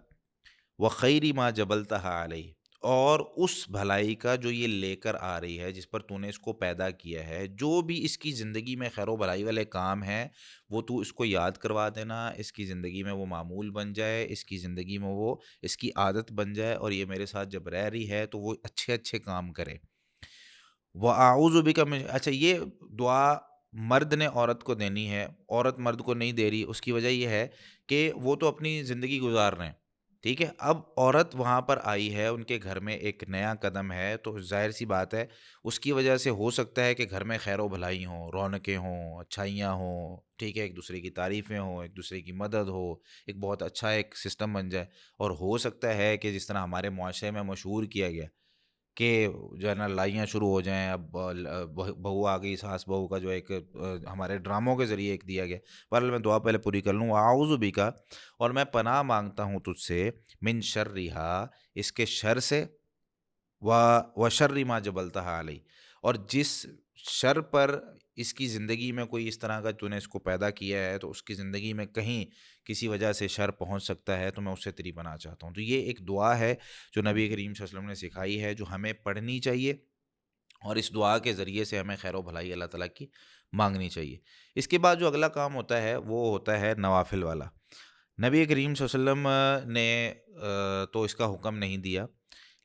و خیر ما جبلتہا علی, اور اس بھلائی کا جو یہ لے کر آ رہی ہے, جس پر تو نے اس کو پیدا کیا ہے. جو بھی اس کی زندگی میں خیر و بھلائی والے کام ہیں وہ تو اس کو یاد کروا دینا, اس کی زندگی میں وہ معمول بن جائے, اس کی زندگی میں وہ اس کی عادت بن جائے, اور یہ میرے ساتھ جب رہ رہی ہے تو وہ اچھے اچھے کام کرے. وَأَعُوذُ بِكَ مِنْ, اچھا یہ دعا مرد نے عورت کو دینی ہے, عورت مرد کو نہیں دے رہی. اس کی وجہ یہ ہے کہ وہ تو اپنی زندگی گزار رہے ہیں, ٹھیک ہے. اب عورت وہاں پر آئی ہے, ان کے گھر میں ایک نیا قدم ہے, تو ظاہر سی بات ہے اس کی وجہ سے ہو سکتا ہے کہ گھر میں خیر و بھلائی ہوں, رونقیں ہوں, اچھائیاں ہوں, ٹھیک ہے, ایک دوسرے کی تعریفیں ہوں, ایک دوسرے کی مدد ہو, ایک بہت اچھا ایک سسٹم بن جائے. اور ہو سکتا ہے کہ جس طرح ہمارے معاشرے میں مشہور کیا گیا کہ جو ہے نا لڑائیاں شروع ہو جائیں. اب بہو آ گئی, ساس بہو کا جو ایک ہمارے ڈراموں کے ذریعے ایک دیا گیا. بہرحال میں دعا پہلے پوری کر لوں. اعوذ بکا, اور میں پناہ مانگتا ہوں تجھ سے, من شرھا, اس کے شر سے, و شر ما جبلتھا علی, اور جس شر پر اس کی زندگی میں کوئی اس طرح کا تو نے اس کو پیدا کیا ہے تو اس کی زندگی میں کہیں کسی وجہ سے شر پہنچ سکتا ہے, تو میں اس سے تیری پناہ چاہتا ہوں. تو یہ ایک دعا ہے جو نبی کریم صلی اللہ علیہ وسلم نے سکھائی ہے, جو ہمیں پڑھنی چاہیے, اور اس دعا کے ذریعے سے ہمیں خیر و بھلائی اللہ تعالیٰ کی مانگنی چاہیے. اس کے بعد جو اگلا کام ہوتا ہے وہ ہوتا ہے نوافل والا. نبی کریم صلی اللہ علیہ وسلم نے تو اس کا حکم نہیں دیا,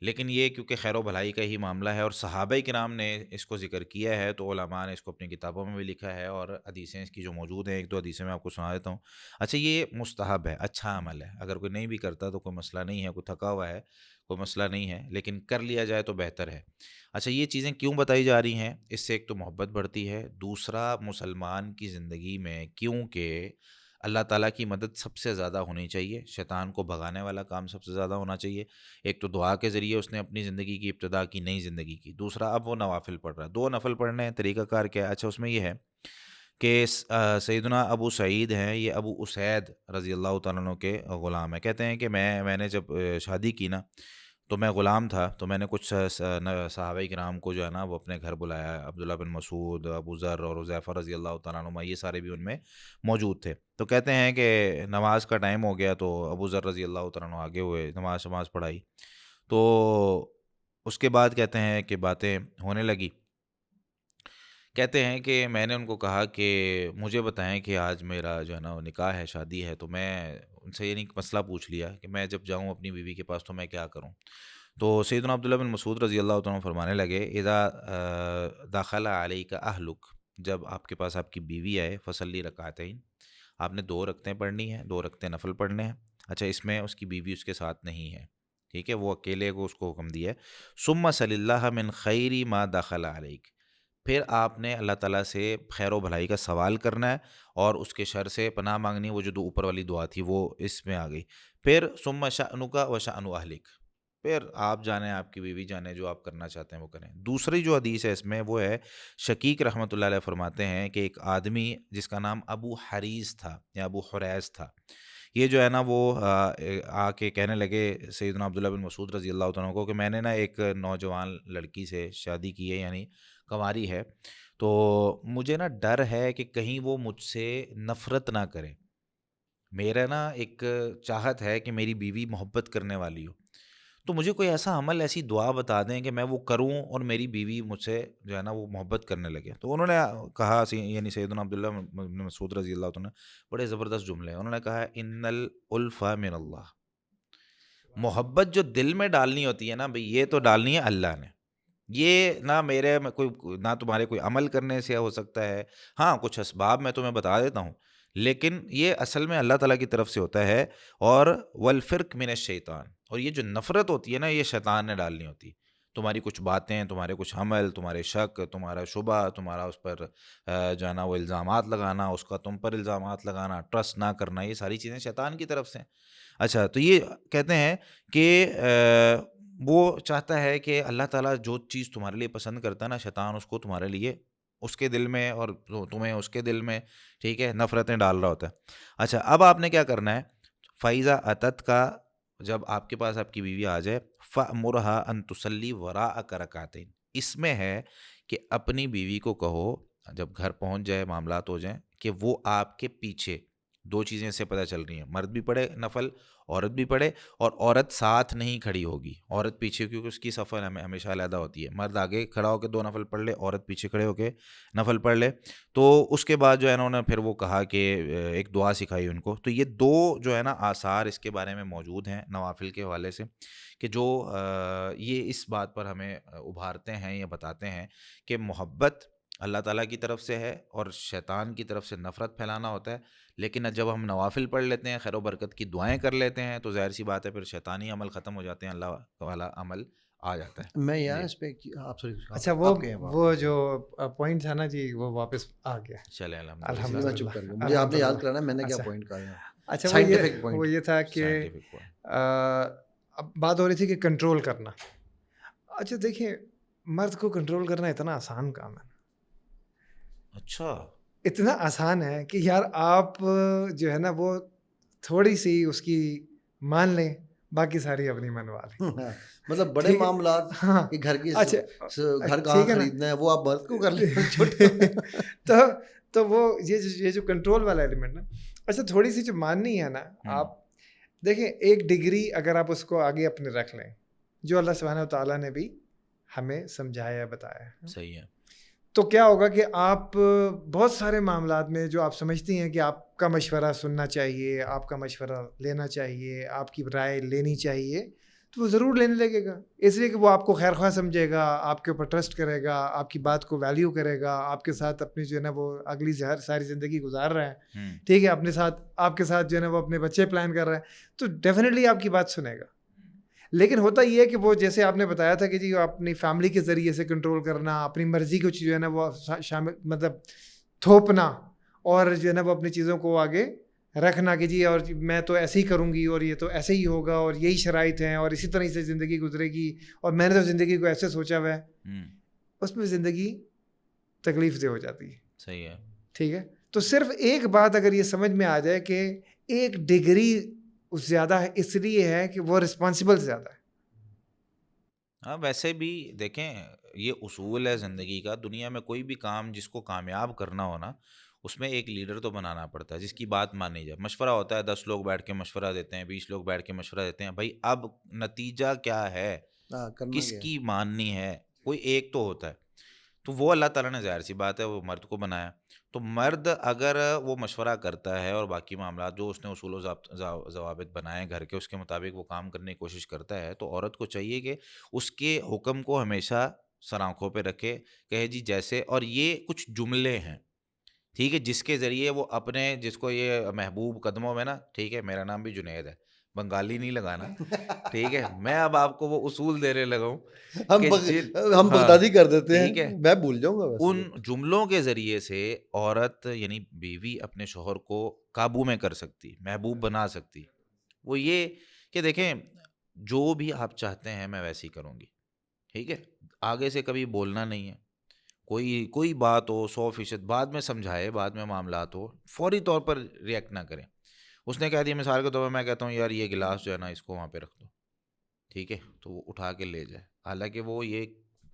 لیکن یہ کیونکہ خیر و بھلائی کا ہی معاملہ ہے اور صحابہ کرام نے اس کو ذکر کیا ہے, تو علماء نے اس کو اپنی کتابوں میں بھی لکھا ہے, اور حدیثیں اس کی جو موجود ہیں, ایک دو حدیثیں میں آپ کو سنا دیتا ہوں. اچھا, یہ مستحب ہے, اچھا عمل ہے, اگر کوئی نہیں بھی کرتا تو کوئی مسئلہ نہیں ہے, کوئی تھکا ہوا ہے کوئی مسئلہ نہیں ہے, لیکن کر لیا جائے تو بہتر ہے. اچھا, یہ چیزیں کیوں بتائی جا رہی ہیں؟ اس سے ایک تو محبت بڑھتی ہے, دوسرا مسلمان کی زندگی میں کیونکہ اللہ تعالیٰ کی مدد سب سے زیادہ ہونی چاہیے, شیطان کو بھگانے والا کام سب سے زیادہ ہونا چاہیے. ایک تو دعا کے ذریعے اس نے اپنی زندگی کی ابتدا کی, نئی زندگی کی, دوسرا اب وہ نوافل پڑھ رہا ہے. 2 نفل پڑھنے ہیں, طریقہ کار کیا ہے؟ اچھا, اس میں یہ ہے کہ سیدنا ابو سعید ہیں, یہ ابو اسید رضی اللہ تعالیٰ عنہ کے غلام ہیں. کہتے ہیں کہ میں نے جب شادی کی نا تو میں غلام تھا, تو میں نے کچھ صحابہ کرام کو جو ہے نا وہ اپنے گھر بلایا. عبداللہ بن مسعود, ابو ذر اور حذیفہ رضی اللہ تعالیٰ عنہ, یہ سارے بھی ان میں موجود تھے. تو کہتے ہیں کہ نماز کا ٹائم ہو گیا تو ابو ذر رضی اللہ تعالیٰ عنہ آگے ہوئے, نماز پڑھائی. تو اس کے بعد کہتے ہیں کہ باتیں ہونے لگی. کہتے ہیں کہ میں نے ان کو کہا کہ مجھے بتائیں کہ آج میرا جو ہے نا وہ نکاح ہے, شادی ہے, تو میں ان سے یعنی مسئلہ پوچھ لیا کہ میں جب جاؤں اپنی بیوی کے پاس تو میں کیا کروں. تو سیدنا عبداللہ بن مسعود رضی اللہ عنہ فرمانے لگے, اذا داخل علیک اہلک, جب آپ کے پاس آپ کی بیوی آئے, فصلی رکعتین, آپ نے 2 رکعتیں پڑھنی ہیں, 2 رکعتیں نفل پڑھنے ہیں. اچھا, اس میں اس کی بیوی اس کے ساتھ نہیں ہے, ٹھیک ہے, وہ اکیلے کو اس کو حکم دیا ہے. ثم صلی اللہ من خیر ما دخل علیک, پھر آپ نے اللہ تعالیٰ سے خیر و بھلائی کا سوال کرنا ہے اور اس کے شر سے پناہ مانگنی. وہ جو اوپر والی دعا تھی وہ اس میں آ گئی. پھر ثم شأنک و شأن اہلک, پھر آپ جانیں, آپ کی بیوی جانیں, جو آپ کرنا چاہتے ہیں وہ کریں. دوسری جو حدیث ہے اس میں وہ ہے, شقیق رحمۃ اللہ علیہ فرماتے ہیں کہ ایک آدمی جس کا نام ابو حریز تھا یا ابو حریز تھا, یہ جو ہے نا وہ آ کے کہنے لگے سیدنا عبداللہ بن مسعود رضی اللہ عنہ کو کہ میں نے نا ایک نوجوان لڑکی سے شادی کی ہے, یعنی کنواری ہے, تو مجھے نا ڈر ہے کہ کہیں وہ مجھ سے نفرت نہ کرے. میرا نا ایک چاہت ہے کہ میری بیوی محبت کرنے والی ہو, تو مجھے کوئی ایسا عمل, ایسی دعا بتا دیں کہ میں وہ کروں اور میری بیوی مجھ سے جو ہے نا وہ محبت کرنے لگے. تو انہوں نے کہا, یعنی سیدنا عبداللہ بن مسعود رضی اللہ عنہ, بڑے زبردست جملے, انہوں نے کہا, ان الالف من اللہ, محبت جو دل میں ڈالنی ہوتی ہے نا بھئی, یہ تو ڈالنی ہے اللہ نے, یہ نہ میرے میں کوئی, نہ تمہارے کوئی عمل کرنے سے ہو سکتا ہے. ہاں, کچھ اسباب میں تمہیں بتا دیتا ہوں, لیکن یہ اصل میں اللہ تعالیٰ کی طرف سے ہوتا ہے. اور والفرق من الشیطان, اور یہ جو نفرت ہوتی ہے نا یہ شیطان نے ڈالنی ہوتی ہے. تمہاری کچھ باتیں, تمہارے کچھ عمل, تمہارے شک, تمہارا شبہ, تمہارا اس پر جو ہے نا وہ الزامات لگانا, اس کا تم پر الزامات لگانا, ٹرسٹ نہ کرنا, یہ ساری چیزیں شیطان کی طرف سے. اچھا, تو یہ کہتے ہیں کہ وہ چاہتا ہے کہ اللہ تعالیٰ جو چیز تمہارے لیے پسند کرتا ہے نا, شیطان اس کو تمہارے لیے اس کے دل میں اور تمہیں اس کے دل میں, ٹھیک ہے, نفرتیں ڈال رہا ہوتا ہے. اچھا, اب آپ نے کیا کرنا ہے, فائزہ اتت کا, جب آپ کے پاس آپ کی بیوی آ جائے, فَأْمُرْهَا أَن تُصَلِّي وَرَاءَكَ رَكَعَتَيْنِ, اس میں ہے کہ اپنی بیوی کو کہو جب گھر پہنچ جائے, معاملات ہو جائیں, کہ وہ آپ کے پیچھے, 2 چیزیں سے پتہ چل رہی ہیں, مرد بھی پڑھے نفل, عورت بھی پڑھے, اور عورت ساتھ نہیں کھڑی ہوگی, عورت پیچھے, کیونکہ اس کی صف ہمیشہ علیحدہ ہوتی ہے. مرد آگے کھڑا ہو کے 2 نفل پڑھ لے, عورت پیچھے کھڑے ہو کے نفل پڑھ لے. تو اس کے بعد جو ہے انہوں نے پھر وہ کہا کہ ایک دعا سکھائی ان کو. تو یہ 2 جو ہے نا آثار اس کے بارے میں موجود ہیں نوافل کے حوالے سے, کہ جو یہ اس بات پر ہمیں ابھارتے ہیں یا بتاتے ہیں کہ محبت اللہ تعالیٰ کی طرف سے ہے اور شیطان کی طرف سے نفرت پھیلانا ہوتا ہے. لیکن جب ہم نوافل پڑھ لیتے ہیں, خیر و برکت کی دعائیں کر لیتے ہیں, تو ظاہر سی بات ہے پھر شیطانی عمل ختم ہو جاتے ہیں, اللہ والا عمل آ جاتا ہے. میں یہاں اس پہ آپ اچھا, وہ جو پوائنٹ تھا نا جی, وہ واپس آ گیا. چلے الحمدللہ, میں چپ کر لوں, مجھے آپ نے یاد کرانا میں نے کیا پوائنٹ کہا ہے. اچھا, وہ یہ تھا کہ اب بات ہو رہی تھی کہ کنٹرول کرنا. اچھا دیکھیں مرد کو کنٹرول کرنا اتنا آسان کام ہے, اچھا اتنا آسان ہے کہ یار آپ جو ہے نا وہ تھوڑی سی اس کی مان لیں, باقی ساری اپنی منوا لیں. مطلب بڑے ٹھیک ہے, معاملات ہاں کہ گھر کی اچھا گھر کہاں ٹھیک ہے نا, خریدنا ہے وہ آپ مرد کو کر لیں چھوٹے. تو وہ یہ جو کنٹرول والا ایلیمنٹ نا, اچھا تھوڑی سی جو ماننی ہے نا, آپ دیکھیں ایک ڈگری اگر آپ اس کو آگے اپنے رکھ لیں, جو اللہ سبحانہ و تعالیٰ نے بھی ہمیں سمجھایا بتایا ہے, صحیح ہے, تو کیا ہوگا کہ آپ بہت سارے معاملات میں جو آپ سمجھتی ہیں کہ آپ کا مشورہ سننا چاہیے, آپ کا مشورہ لینا چاہیے, آپ کی رائے لینی چاہیے, تو وہ ضرور لینے لگے گا, اس لیے کہ وہ آپ کو خیر خواہ سمجھے گا, آپ کے اوپر ٹرسٹ کرے گا, آپ کی بات کو ویلیو کرے گا, آپ کے ساتھ اپنی جو ہے نا وہ اگلی ساری زندگی گزار رہا ہے, ٹھیک ہے, اپنے ساتھ آپ کے ساتھ جو ہے نا وہ اپنے بچے پلان کر رہا ہے, تو ڈیفینیٹلی آپ کی بات سنے گا. لیکن ہوتا یہ ہے کہ وہ جیسے آپ نے بتایا تھا کہ جی اپنی فیملی کے ذریعے سے کنٹرول کرنا, اپنی مرضی کو جو ہے نا وہ شامل مطلب تھوپنا, اور جو ہے نا وہ اپنی چیزوں کو آگے رکھنا کہ جی اور میں تو ایسے ہی کروں گی, اور یہ تو ایسے ہی ہوگا, اور یہی شرائط ہیں, اور اسی طرح سے زندگی گزرے گی, اور میں نے تو زندگی کو ایسے سوچا ہوا ہے, اس میں زندگی تکلیف دہ ہو جاتی ہے. صحیح ہے, ٹھیک ہے, تو صرف ایک بات اگر یہ سمجھ میں آ جائے کہ ایک ڈگری زیادہ ہے اس لیے ہے کہ وہ رسپانسبل زیادہ ہے. ہاں ویسے بھی دیکھیں یہ اصول ہے زندگی کا, دنیا میں کوئی بھی کام جس کو کامیاب کرنا ہو نا, اس میں ایک لیڈر تو بنانا پڑتا ہے جس کی بات مانی جائے. مشورہ ہوتا ہے, 10 لوگ بیٹھ کے مشورہ دیتے ہیں, 20 لوگ بیٹھ کے مشورہ دیتے ہیں, بھائی اب نتیجہ کیا ہے, کرنا کس کیا ہے. کی ماننی ہے, کوئی ایک تو ہوتا ہے. تو وہ اللہ تعالیٰ نے ظاہر سی بات ہے وہ مرد کو بنایا, تو مرد اگر وہ مشورہ کرتا ہے اور باقی معاملات جو اس نے اصول و ضوابط بنائے گھر کے, اس کے مطابق وہ کام کرنے کی کوشش کرتا ہے, تو عورت کو چاہیے کہ اس کے حکم کو ہمیشہ سر آنکھوں پہ رکھے, کہے جی جیسے. اور یہ کچھ جملے ہیں ٹھیک ہے جس کے ذریعے وہ اپنے, جس کو یہ محبوب قدموں میں نا, ٹھیک ہے, میرا نام بھی جنید ہے, بنگالی نہیں لگانا, ٹھیک ہے, میں اب آپ کو وہ اصول دینے لگا ہوں کہ ہم ہاں بغدادی کر دیتے ہیں, ٹھیک ہے, میں بھول جاؤں گا ویسے. ان جملوں کے ذریعے سے عورت یعنی بیوی اپنے شوہر کو قابو میں کر سکتی, محبوب بنا سکتی. وہ یہ کہ دیکھیں جو بھی آپ چاہتے ہیں میں ویسے ہی کروں گی, ٹھیک ہے, آگے سے کبھی بولنا نہیں ہے, کوئی بات ہو 100% بعد میں سمجھائے, بعد میں معاملات ہو, فوری طور پر ریئیکٹ نہ کریں. اس نے کہہ دیا مثال کے طور پر میں کہتا ہوں یار یہ گلاس جو ہے نا اس کو وہاں پہ رکھ دو, ٹھیک ہے, تو وہ اٹھا کے لے جائے, حالانکہ وہ یہ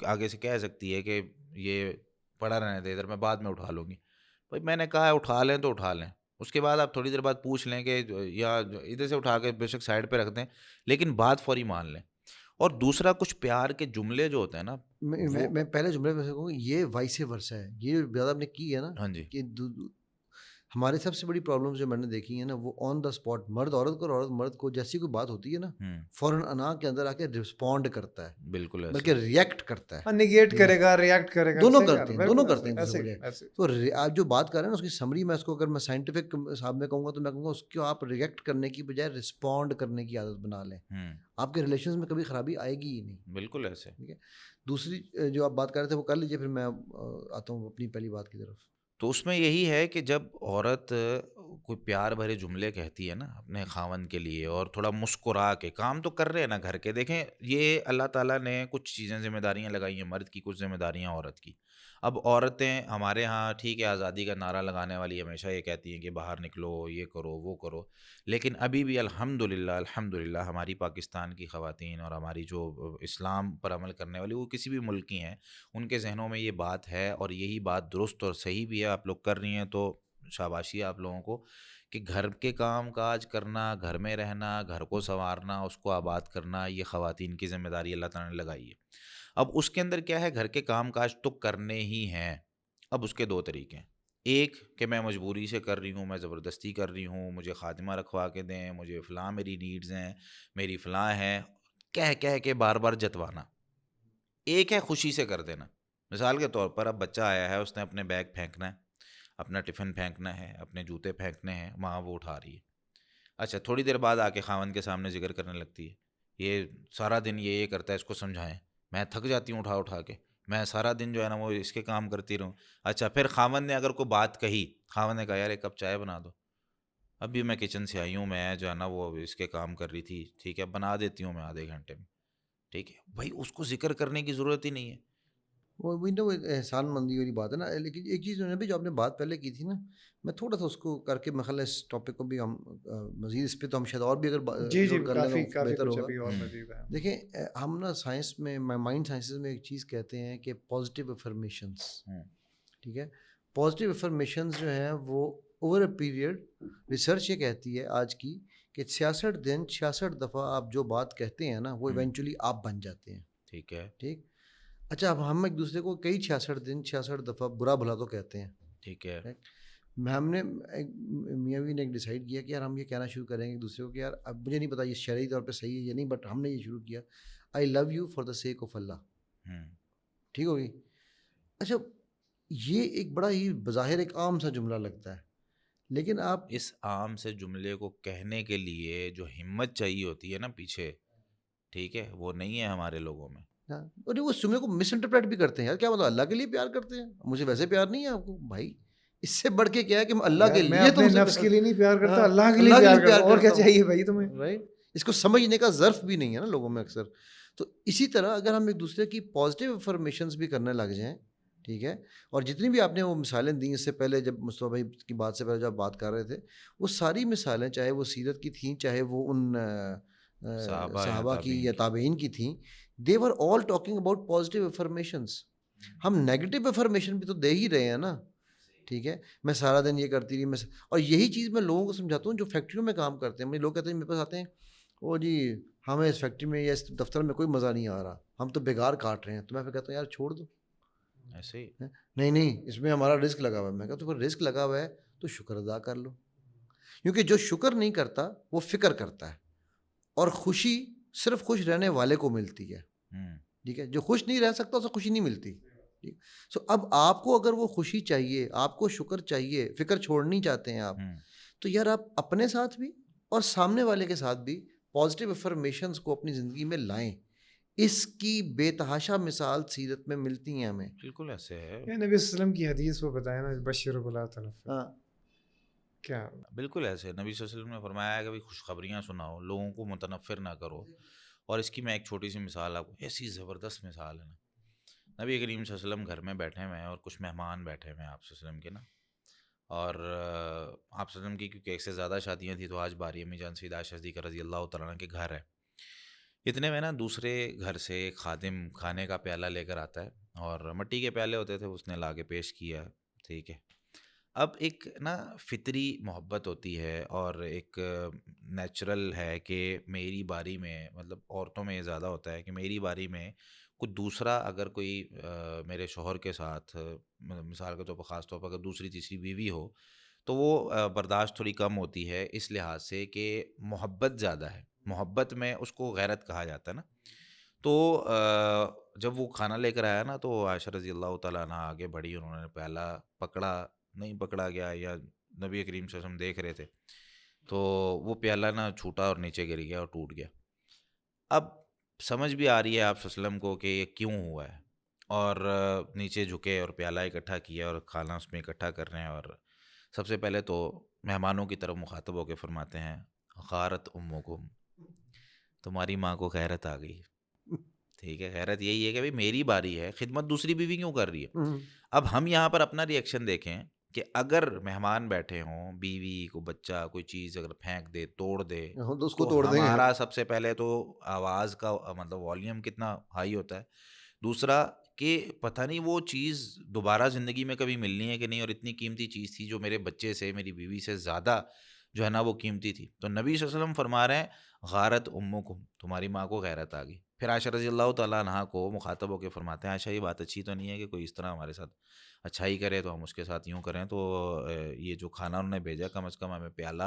آگے سے کہہ سکتی ہے کہ یہ پڑا رہنے دے ادھر, میں بعد میں اٹھا لوں گی. بھائی میں نے کہا ہے اٹھا لیں تو اٹھا لیں, اس کے بعد آپ تھوڑی دیر بعد پوچھ لیں کہ یا ادھر سے اٹھا کے بے شک سائڈ پہ رکھ دیں, لیکن بات فوری مان لیں. اور دوسرا کچھ پیار کے جملے جو ہوتے ہیں نا, میں پہلے جملے میں سے کہوں یہ وائس ورسا ہے, یہ زیادہ آپ نے کی ہے نا, ہاں جی, کہ ہماری سب سے بڑی پرابلمس جو میں نے دیکھی ہیں نا, وہ آن دا اسپاٹ مرد عورت کو اور عورت مرد کو جیسی کوئی بات ہوتی ہے نا, فوراً انا کے اندر آ کے رسپونڈ کرتا ہے, بالکل بلکہ ریئیکٹ کرتا ہے, نگیٹ کرے گا, ریئیکٹ کرے گا, دونوں کرتے ہیں, دونوں کرتے ہیں دوسرے کو. ایسے. تو آپ جو بات کر رہے ہیں نا اس کی سمری میں اس کو اگر میں سائنٹیفک حساب میں کہوں گا تو میں کہوں گا اس کو آپ ریئیکٹ کرنے کی بجائے رسپونڈ کرنے کی عادت بنا لیں, آپ کے ریلیشنز میں کبھی خرابی آئے گی ہی نہیں. بالکل ایسے. ٹھیک ہے, دوسری جو آپ بات کر رہے تھے وہ کر لیجیے, پھر میں آتا ہوں اپنی پہلی بات کی طرف. تو اس میں یہی ہے کہ جب عورت کوئی پیار بھرے جملے کہتی ہے نا اپنے خاوند کے لیے, اور تھوڑا مسکرا کے کام تو کر رہے ہیں نا گھر کے, دیکھیں یہ اللہ تعالیٰ نے کچھ چیزیں ذمہ داریاں لگائی ہیں مرد کی, کچھ ذمہ داریاں عورت کی. اب عورتیں ہمارے ہاں ٹھیک ہے آزادی کا نعرہ لگانے والی ہمیشہ یہ کہتی ہیں کہ باہر نکلو, یہ کرو وہ کرو, لیکن ابھی بھی الحمدللہ ہماری پاکستان کی خواتین اور ہماری جو اسلام پر عمل کرنے والی وہ کسی بھی ملک کی ہیں, ان کے ذہنوں میں یہ بات ہے, اور یہی بات درست اور صحیح بھی ہے. آپ لوگ کر رہی ہیں تو شاباشی آپ لوگوں کو, کہ گھر کے کام کاج کرنا, گھر میں رہنا, گھر کو سنوارنا, اس کو آباد کرنا, یہ خواتین کی ذمہ داری اللہ تعالیٰ نے لگائی ہے. اب اس کے اندر کیا ہے, گھر کے کام کاج تو کرنے ہی ہیں. اب اس کے دو طریقے ہیں, ایک کہ میں مجبوری سے کر رہی ہوں, میں زبردستی کر رہی ہوں, مجھے خادمہ رکھوا کے دیں, مجھے فلاں میری نیڈز ہیں, میری فلاں ہیں, کہہ کے بار بار جتوانا. ایک ہے خوشی سے کر دینا. مثال کے طور پر اب بچہ آیا ہے, اس نے اپنے بیگ پھینکنا ہے, اپنا ٹفن پھینکنا ہے, اپنے جوتے پھینکنے ہیں, ماں وہ اٹھا رہی ہے. اچھا تھوڑی دیر بعد آ کے خاوند کے سامنے ذکر کرنے لگتی ہے, یہ سارا دن یہ کرتا ہے, اس کو سمجھائیں, میں تھک جاتی ہوں اٹھا کے, میں سارا دن جو ہے نا وہ اس کے کام کرتی رہوں. اچھا پھر خاوند نے اگر کوئی بات کہی, خاوند نے کہا یار ایک کپ چائے بنا دو, ابھی میں کچن سے آئی ہوں, میں جو ہے نا وہ اس کے کام کر رہی تھی, ٹھیک ہے بنا دیتی ہوں میں آدھے گھنٹے میں. ٹھیک ہے بھائی، اس کو ذکر کرنے کی ضرورت ہی نہیں ہے. وہ بھی نا وہ احسان مندی والی بات ہے نا. لیکن ایک چیز بھی جو آپ نے بات پہلے کی تھی نا، میں تھوڑا سا اس کو کر کے میرے خیال ہے اس ٹاپک کو بھی ہم مزید اس پہ تو ہم شاید اور بھی اگر جی جی ایپیسوڈ کر لیں تو کافی بہتر کچھ ہوگا. ابھی اور مزید ہے. دیکھیں ہم نا سائنس میں مائنڈ سائنسز میں ایک چیز کہتے ہیں کہ پازیٹیو افرمیشنس. ٹھیک ہے، پازیٹیو افرمیشنز جو ہیں وہ اوور اے پیریڈ، ریسرچ یہ کہتی ہے آج کی کہ 66 دن 66 دفعہ آپ جو بات کہتے ہیں نا وہ ایونچولی آپ بن جاتے ہیں. ٹھیک ہے. ٹھیک. اچھا اب ہم ایک دوسرے کو کئی 66 دن 66 دفعہ برا بھلا تو کہتے ہیں. ٹھیک ہے. ہم نے میاں بھی نے ایک ڈیسائیڈ کیا کہ یار ہم یہ کہنا شروع کریں گے ایک دوسرے کو کہ یار اب مجھے نہیں پتا یہ شرعی طور پہ صحیح ہے یا نہیں، بٹ ہم نے یہ شروع کیا I love you for the sake of Allah. ٹھیک ہوگی. اچھا یہ ایک بڑا ہی بظاہر ایک عام سا جملہ لگتا ہے، لیکن آپ اس عام سے جملے کو کہنے کے لیے جو ہمت چاہیے ہوتی ہے نا پیچھے، ٹھیک ہے، وہ نہیں ہے ہمارے لوگوں میں. اور وہ جملے کو مس انٹرپریٹ بھی کرتے ہیں. یار کیا مطلب اللہ کے لیے پیار کرتے ہیں، مجھے ویسے پیار نہیں ہے آپ کو. بھائی اس سے بڑھ کے کیا ہے کہ اللہ کے میں لیے اپنے نفس کے لیے نہیں پیار کرتا، اللہ کے لیے پیار کرتا ہوں. اور کیا چاہیے بھائی تمہیں؟ رائٹ. اس کو سمجھنے کا ظرف بھی نہیں ہے نا لوگوں میں اکثر. تو اسی طرح اگر ہم ایک دوسرے کی پازیٹیو افرمیشنز بھی کرنے لگ جائیں، ٹھیک ہے، اور جتنی بھی آپ نے وہ مثالیں دیں اس سے پہلے جب مصطفیٰ بھائی کی بات سے پہلے جب بات کر رہے تھے، وہ ساری مثالیں چاہے وہ سیرت کی تھیں چاہے وہ ان صحابہ کی یا تابعین کی تھیں، they were all talking about positive affirmations. ہم نیگیٹو افرمیشن بھی تو دے ہی رہے ہیں نا. ٹھیک ہے، میں سارا دن یہ کرتی رہی، اور یہی چیز میں لوگوں کو سمجھاتا ہوں جو فیکٹریوں میں کام کرتے ہیں. مجھے لوگ کہتے ہیں میرے پاس آتے ہیں، او جی ہمیں اس فیکٹری میں یا اس دفتر میں کوئی مزہ نہیں آ رہا، ہم تو بیکار کاٹ رہے ہیں. تو میں پھر کہتا ہوں یار چھوڑ دو. ایسے ہی نہیں اس میں ہمارا رزق لگا ہوا ہے. میں کہتا ہوں رزق لگا ہوا ہے تو شکر ادا کر لو، کیونکہ جو شکر نہیں کرتا وہ فکر کرتا ہے، اور خوشی صرف خوش رہنے والے کو ملتی ہے. ٹھیک ہے، جو خوش نہیں رہ سکتا اسے خوشی نہیں ملتی. سو اب آپ کو اگر وہ خوشی چاہیے، آپ کو شکر چاہیے، فکر چھوڑنی چاہتے ہیں آپ، تو یار آپ اپنے ساتھ بھی اور سامنے والے کے ساتھ بھی پازیٹیو افرمیشنز کو اپنی زندگی میں لائیں. اس کی بے تحاشا مثال سیرت میں ملتی ہیں ہمیں. بالکل ایسے ہے. نبی صلی اللہ علیہ وسلم کی حدیث وہ بتائے نا، بشر بلا تنفر. ہاں کیا بالکل ایسے نبی صلی اللہ علیہ وسلم نے فرمایا ہے کہ خوشخبریاں سناؤ، لوگوں کو متنفر نہ کرو. اور اس کی میں ایک چھوٹی سی مثال آپ کو، ایسی زبردست مثال ہے نا، نبی کریم صلی اللہ علیہ وسلم گھر میں بیٹھے ہوئے ہیں اور کچھ مہمان بیٹھے ہوئے ہیں آپ صلی اللہ علیہ وسلم کے نا، اور آپ صلی اللہ علیہ وسلم کی کیونکہ ایک سے زیادہ شادیاں تھیں تو آج باری امی جان سیدہ عائشہ صدیقہ رضی اللہ تعالیٰ عنہ کے گھر ہے. اتنے میں نا دوسرے گھر سے ایک خادم کھانے کا پیالہ لے کر آتا ہے، اور مٹی کے پیالے ہوتے تھے، اس نے لا کے پیش کیا. ٹھیک ہے، اب ایک نا فطری محبت ہوتی ہے اور ایک نیچرل ہے کہ میری باری میں، مطلب عورتوں میں یہ زیادہ ہوتا ہے کہ میری باری میں کوئی دوسرا اگر کوئی میرے شوہر کے ساتھ مثال کے طور پر، خاص طور پر اگر دوسری تیسری بیوی ہو تو وہ برداشت تھوڑی کم ہوتی ہے، اس لحاظ سے کہ محبت زیادہ ہے. محبت میں اس کو غیرت کہا جاتا ہے نا. تو جب وہ کھانا لے کر آیا نا تو عائشہ رضی اللہ تعالیٰ عنہ آگے بڑھی، انہوں نے پیالہ پکڑا، نہیں پکڑا گیا یا نبی کریم صلی اللہ علیہ وسلم دیکھ رہے تھے تو وہ پیالہ نا چھوٹا اور نیچے گر گیا اور ٹوٹ گیا. اب سمجھ بھی آ رہی ہے آپ صلی اللہ علیہ وسلم کو کہ یہ کیوں ہوا ہے، اور نیچے جھکے اور پیالہ اکٹھا کیا اور کھانا اس میں اکٹھا کر رہے ہیں. اور سب سے پہلے تو مہمانوں کی طرف مخاطب ہو کے فرماتے ہیں غارت امکم، تمہاری ماں کو غیرت آ گئی. ٹھیک ہے، غیرت یہی ہے کہ بھائی میری باری ہے، خدمت دوسری بیوی کیوں کر رہی ہے. اب ہم یہاں پر اپنا ری ایکشن دیکھیں کہ اگر مہمان بیٹھے ہوں، بیوی کو بچہ کوئی چیز اگر پھینک دے، توڑ دے، تو اس کو تو توڑ دیں گے. ہمارا سب سے پہلے تو آواز کا مطلب والیوم کتنا ہائی ہوتا ہے. دوسرا کہ پتہ نہیں وہ چیز دوبارہ زندگی میں کبھی ملنی ہے کہ نہیں، اور اتنی قیمتی چیز تھی جو میرے بچے سے، میری بیوی سے زیادہ جو ہے نا وہ قیمتی تھی. تو نبی صلی اللہ علیہ وسلم فرما رہے ہیں غارت امکم، تمہاری ماں کو غیرت آ گئی. پھر عائشہ رضی اللہ تعالیٰ عنہ کو مخاطب ہو کے فرماتے ہیں عائشہ یہ بات اچھی تو نہیں ہے کہ کوئی اس طرح ہمارے ساتھ اچھائی کرے تو ہم اس کے ساتھ یوں کریں. تو یہ جو کھانا انہوں نے بھیجا کم از کم ہمیں پیالہ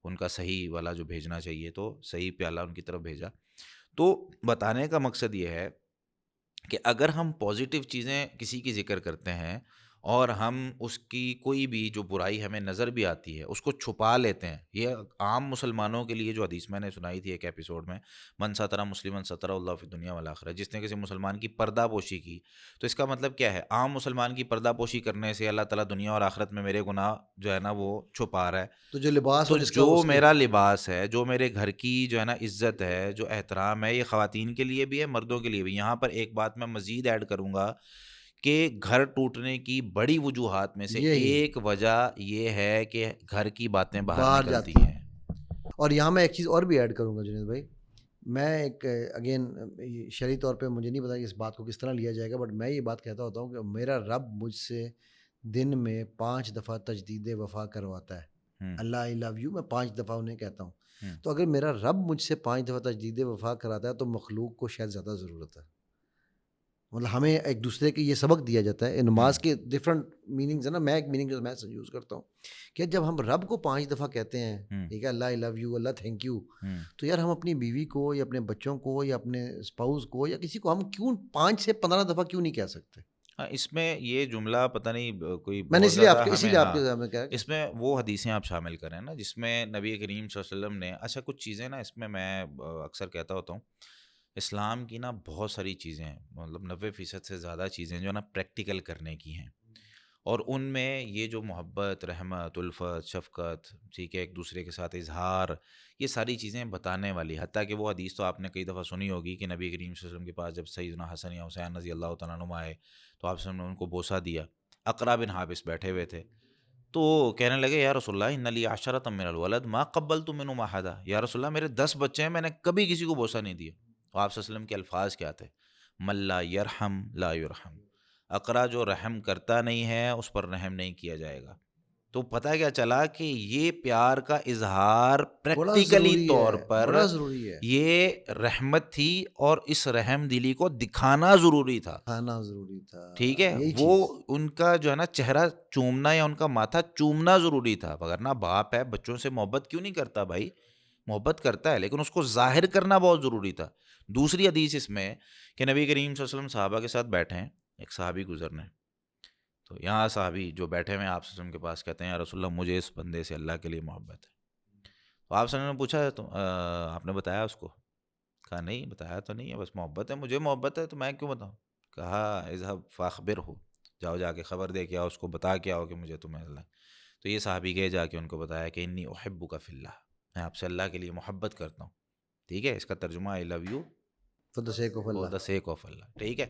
ان کا صحیح والا جو بھیجنا چاہیے، تو صحیح پیالہ ان کی طرف بھیجا. تو بتانے کا مقصد یہ ہے کہ اگر ہم پازیٹیو چیزیں کسی کی ذکر کرتے ہیں اور ہم اس کی کوئی بھی جو برائی ہمیں نظر بھی آتی ہے اس کو چھپا لیتے ہیں. یہ عام مسلمانوں کے لیے جو حدیث میں نے سنائی تھی ایک ایپیسوڈ میں، من ستر مسلمن ستر اللہ فی الدنیا والآخرہ، جس نے کسی مسلمان کی پردہ پوشی کی، تو اس کا مطلب کیا ہے؟ عام مسلمان کی پردہ پوشی کرنے سے اللہ تعالیٰ دنیا اور آخرت میں میرے گناہ جو ہے نا وہ چھپا رہا ہے. تو جو لباس تو اور اس کا جو اس کے میرا لباس ہے، جو میرے گھر کی جو ہے نا عزت ہے، جو احترام ہے، یہ خواتین کے لیے بھی ہے، مردوں کے لیے بھی. یہاں پر ایک بات میں مزید ایڈ کروں گا کہ گھر ٹوٹنے کی بڑی وجوہات میں سے یہی ایک وجہ یہ ہے کہ گھر کی باتیں باہر باہر نکلتی جاتی ہیں. اور یہاں میں ایک چیز اور بھی ایڈ کروں گا جنید بھائی. میں ایک اگین شرعی طور پہ مجھے نہیں پتا کہ اس بات کو کس طرح لیا جائے گا، بٹ میں یہ بات کہتا ہوتا ہوں کہ میرا رب مجھ سے دن میں 5 دفعہ تجدید وفا کرواتا ہے. اللہ آئی لو یو میں 5 دفعہ انہیں کہتا ہوں. تو اگر میرا رب مجھ سے 5 دفعہ تجدید وفا کراتا ہے تو مخلوق کو شاید زیادہ ضرورت ہے. مطلب ہمیں ایک دوسرے کے یہ سبق دیا جاتا ہے. نماز کے ڈفرینٹ میننگز ہیں نا، میں ایک میننگ جو میں یوز کرتا ہوں کہ جب ہم رب کو 5 دفعہ کہتے ہیں، ٹھیک ہے، Allah I love you, Allah thank you, تو یار ہم اپنی بیوی کو یا اپنے بچوں کو یا اپنے اسپاؤس کو یا کسی کو ہم کیوں 5 سے 15 دفعہ کیوں نہیں کہہ سکتے؟ ہاں، اس میں یہ جملہ پتہ نہیں کوئی میں نے بہت اس لیے زیادہ اسی ہمیں، لیے آپ ہاں، کے سامنے کہا کہ اس میں وہ حدیثیں آپ شامل کریں نا جس میں نبی کریم صلی اللہ علیہ وسلم نے، اچھا کچھ چیزیں نا اس میں اکثر کہتا ہوتا ہوں، اسلام کی نا بہت ساری چیزیں ہیں، مطلب 90% سے زیادہ چیزیں جو ہے نا پریکٹیکل کرنے کی ہیں، اور ان میں یہ جو محبت، رحمت، الفت، شفقت، ٹھیک ہے، ایک دوسرے کے ساتھ اظہار، یہ ساری چیزیں بتانے والی. حتیٰ کہ وہ حدیث تو آپ نے کئی دفعہ سنی ہوگی کہ نبی کریم صلی اللہ علیہ وسلم کے پاس جب سیدنا حسن یا حسین رضی اللہ تعالیٰ عنہما آئے تو آپ نے ان کو بوسہ دیا. اقرا بن حابس بیٹھے ہوئے تھے تو کہنے لگے یا رسول اللہ ان لی عشرۃ من الولد ما قبلت منهم احدا، یا رسول اللہ میرے 10 بچے ہیں، میں نے کبھی کسی کو بوسہ نہیں دیا. تو آپ صلی اللہ علیہ وسلم کے الفاظ کیا تھے؟ من لا یرحم لا یرحم، اقرا جو رحم کرتا نہیں ہے اس پر رحم نہیں کیا جائے گا. تو پتہ کیا چلا کہ یہ پیار کا اظہار بڑا پریکٹیکلی ضروری طور ہے، پر بڑا ضروری ہے، یہ رحمت تھی، اور اس رحم دلی کو دکھانا ضروری تھا. کھانا ضروری تھا، ٹھیک ہے، یہی وہ چیز. ان کا جو ہے نا چہرہ چومنا یا ان کا ماتھا چومنا ضروری تھا. وگرنہ باپ ہے بچوں سے محبت کیوں نہیں کرتا بھائی؟ محبت کرتا ہے، لیکن اس کو ظاہر کرنا بہت ضروری تھا. دوسری حدیث اس میں کہ نبی کریم صلی اللہ علیہ وسلم صحابہ کے ساتھ بیٹھے ہیں، ایک صحابی گزرنے، تو یہاں صحابی جو بیٹھے ہوئے ہیں آپ صلی اللہ علیہ وسلم کے پاس کہتے ہیں یا رسول اللہ مجھے اس بندے سے اللہ کے لیے محبت ہے. تو آپ صلی اللہ علیہ وسلم نے پوچھا تو آپ نے بتایا اس کو؟ کہا نہیں بتایا تو نہیں ہے، بس محبت ہے، مجھے محبت ہے تو میں کیوں بتاؤں. کہا اذهب فاخبرہ، جاؤ جا کے خبر دے کے آؤ، اس کو بتا کے آؤ کہ مجھے تمہیں اللہ. تو یہ صحابی گئے، جا کے ان کو بتایا کہ انی احبک فی اللہ، میں آپ سے اللہ کے لیے محبت کرتا ہوں. ٹھیک ہے، اس کا ترجمہ I love you For the sake of for Allah. The sake of Allah. ٹھیک ہے،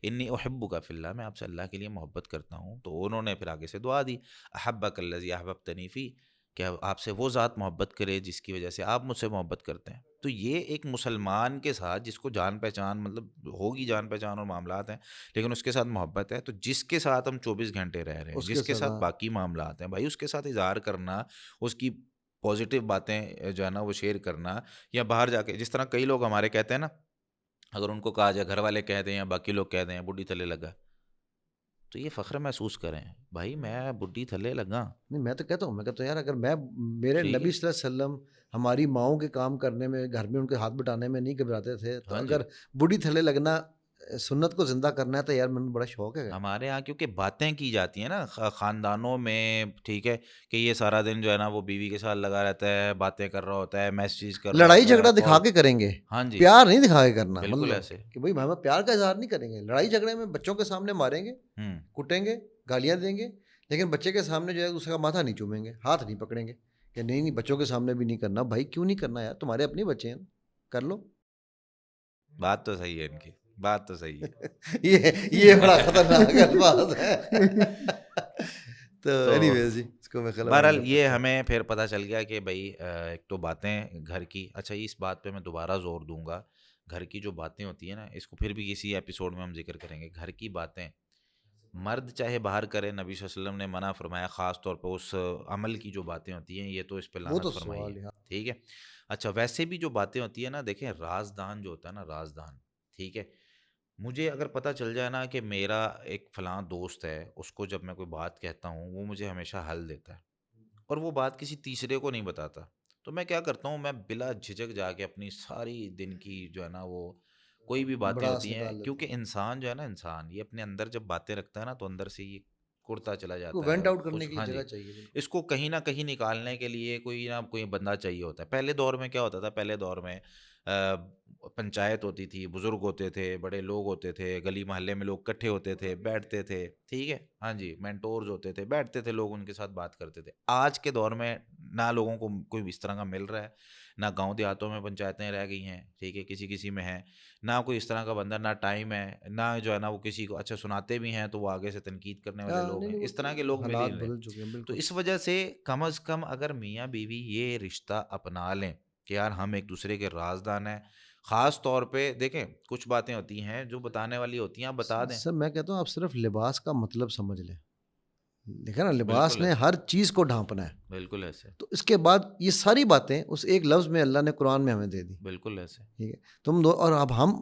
انی احبک فی اللہ، میں آپ سے اللہ کے لیے محبت کرتا ہوں. تو انہوں نے پھر آگے سے دعا دی، احبک الذی احببتنی فی، کہ آپ سے وہ ذات محبت کرے جس کی وجہ سے آپ مجھ سے محبت کرتے ہیں. تو یہ ایک مسلمان کے ساتھ جس کو جان پہچان مطلب ہوگی، جان پہچان اور معاملات ہیں، لیکن اس کے ساتھ محبت ہے، تو جس کے ساتھ ہم 24 گھنٹے رہ رہے ہیں، اس جس کے ساتھ ساتھ باقی معاملات ہیں بھائی، اس کے ساتھ اظہار کرنا، اس کی پازیٹیو باتیں جو ہے نا وہ شیئر کرنا. یا باہر جا کے جس طرح کئی لوگ ہمارے کہتے ہیں نا، اگر ان کو کہا جائے، گھر والے کہہ دیں یا باقی لوگ کہہ دیں بڈھی تھلے لگا، تو یہ فخر محسوس کریں بھائی میں بڈھی تھلے لگا. نہیں، میں تو کہتا ہوں، میں کہتا ہوں یار اگر میں، میرے ٹھیک ہے، نبی صلی اللہ علیہ وسلم ہماری ماؤں کے کام کرنے میں، گھر میں ان کے ہاتھ بٹانے میں نہیں گھبراتے تھے، تو ہاں جی. اگر بوڑھی تھلے لگنا سنت کو زندہ کرنا ہے تو یار میں بڑا شوق ہے. ہمارے ہاں کیونکہ باتیں کی جاتی ہیں نا خاندانوں میں، ٹھیک ہے، کہ یہ سارا دن جو ہے نا وہ بیوی کے ساتھ لگا رہتا ہے، باتیں کر رہا ہوتا ہے، میسیج کر رہا لڑائی ہوتا ہے، جھگڑا دکھا کال. کے کریں گے، ہاں جی، پیار نہیں دکھا کے کرنا. بالکل مطلب ایسے. کہ بھائی ہم پیار کا اظہار نہیں کریں گے، لڑائی جھگڑے میں بچوں کے سامنے ماریں گے، کٹیں گے، گالیاں دیں گے، لیکن بچے کے سامنے جو ہے دوسرے کا ماتھا نہیں چومیں گے، ہاتھ نہیں پکڑیں گے کہ نہیں نہیں بچوں کے سامنے بھی نہیں کرنا. بھائی کیوں نہیں کرنا یار، تمہارے اپنے بچے ہیں، کر لو. بات تو صحیح ہے ان کی، بات تو صحیح ہے. یہ بڑا خطرناک الفاظ ہے. تو اینی تو ویز جی، اس کو میں خلا وائنڈ بہرحال اپ یہ کرتا ہوں. ہمیں پھر پتہ چل گیا کہ بھائی ایک تو باتیں گھر کی، اچھا اس بات پہ میں دوبارہ زور دوں گا، گھر کی جو باتیں ہوتی ہیں نا، اس کو پھر بھی کسی ایپیسوڈ میں ہم ذکر کریں گے. گھر کی باتیں مرد چاہے باہر کرے، نبی صلی اللہ علیہ وسلم نے منع فرمایا، خاص طور پہ اس عمل کی جو باتیں ہوتی ہیں، یہ تو اس پہ وہ تو لعنت فرمائی ہے. سوال ہے. ٹھیک ہے، اچھا ویسے بھی جو باتیں ہوتی ہیں نا، دیکھیں رازدان جو ہوتا ہے نا، رازدان، ٹھیک ہے، مجھے اگر پتہ چل جائے نا کہ میرا ایک فلاں دوست ہے، اس کو جب میں کوئی بات کہتا ہوں وہ مجھے ہمیشہ حل دیتا ہے، اور وہ بات کسی تیسرے کو نہیں بتاتا، تو میں کیا کرتا ہوں، میں بلا جھجک جا کے اپنی ساری دن کی جو ہے نا وہ کوئی بھی باتیں بڑاس ہوتی ہیں، نکال لیتے کیونکہ ہیں. انسان جو ہے نا، انسان یہ اپنے اندر جب باتیں رکھتا ہے نا، تو اندر سے یہ کرتا چلا کو جاتا وینٹ ہے آؤٹ کرنے کے ہاں لیے جی، جگہ چاہیے بالکل. اس کو کہیں نہ کہیں نکالنے کے لیے کوئی نہ کوئی بندہ چاہیے ہوتا ہے. پہلے دور میں کیا ہوتا تھا، پہلے دور میں پنچایت ہوتی تھی، بزرگ ہوتے تھے، بڑے لوگ ہوتے تھے، گلی محلے میں لوگ اکٹھے ہوتے تھے، بیٹھتے تھے، ٹھیک ہے، ہاں جی، مینٹورز ہوتے تھے، بیٹھتے تھے لوگ، ان کے ساتھ بات کرتے تھے. آج کے دور میں نہ لوگوں کو کوئی اس طرح کا مل رہا ہے، نہ گاؤں دیہاتوں میں پنچایتیں رہ گئی ہیں، ٹھیک ہے، کسی کسی میں ہیں، نہ کوئی اس طرح کا بندہ، نہ ٹائم ہے، نہ جو ہے نا وہ کسی کو اچھا سناتے بھی ہیں تو وہ آگے سے تنقید کرنے والے لوگ نہیں ہیں، نہیں، اس طرح کے لوگ مل ہی حالات نہیں رہے. بدل چکے ہیں تو بالکل. اس وجہ سے کم از کم اگر میاں بیوی یہ رشتہ اپنا لیں کہ یار ہم ایک دوسرے کے رازدان ہیں، خاص طور پہ دیکھیں کچھ باتیں ہوتی ہیں جو بتانے والی ہوتی ہیں، آپ بتا دیں. سر میں کہتا ہوں آپ صرف لباس کا مطلب سمجھ لیں. دیکھیں نا، لباس بالکل نے ایسے، ہر چیز کو ڈھانپنا ہے. بالکل ایسے، تو اس کے بعد یہ ساری باتیں اس ایک لفظ میں اللہ نے قرآن میں ہمیں دے دی. بالکل ایسے. ٹھیک ہے، تم دو، اور اب ہم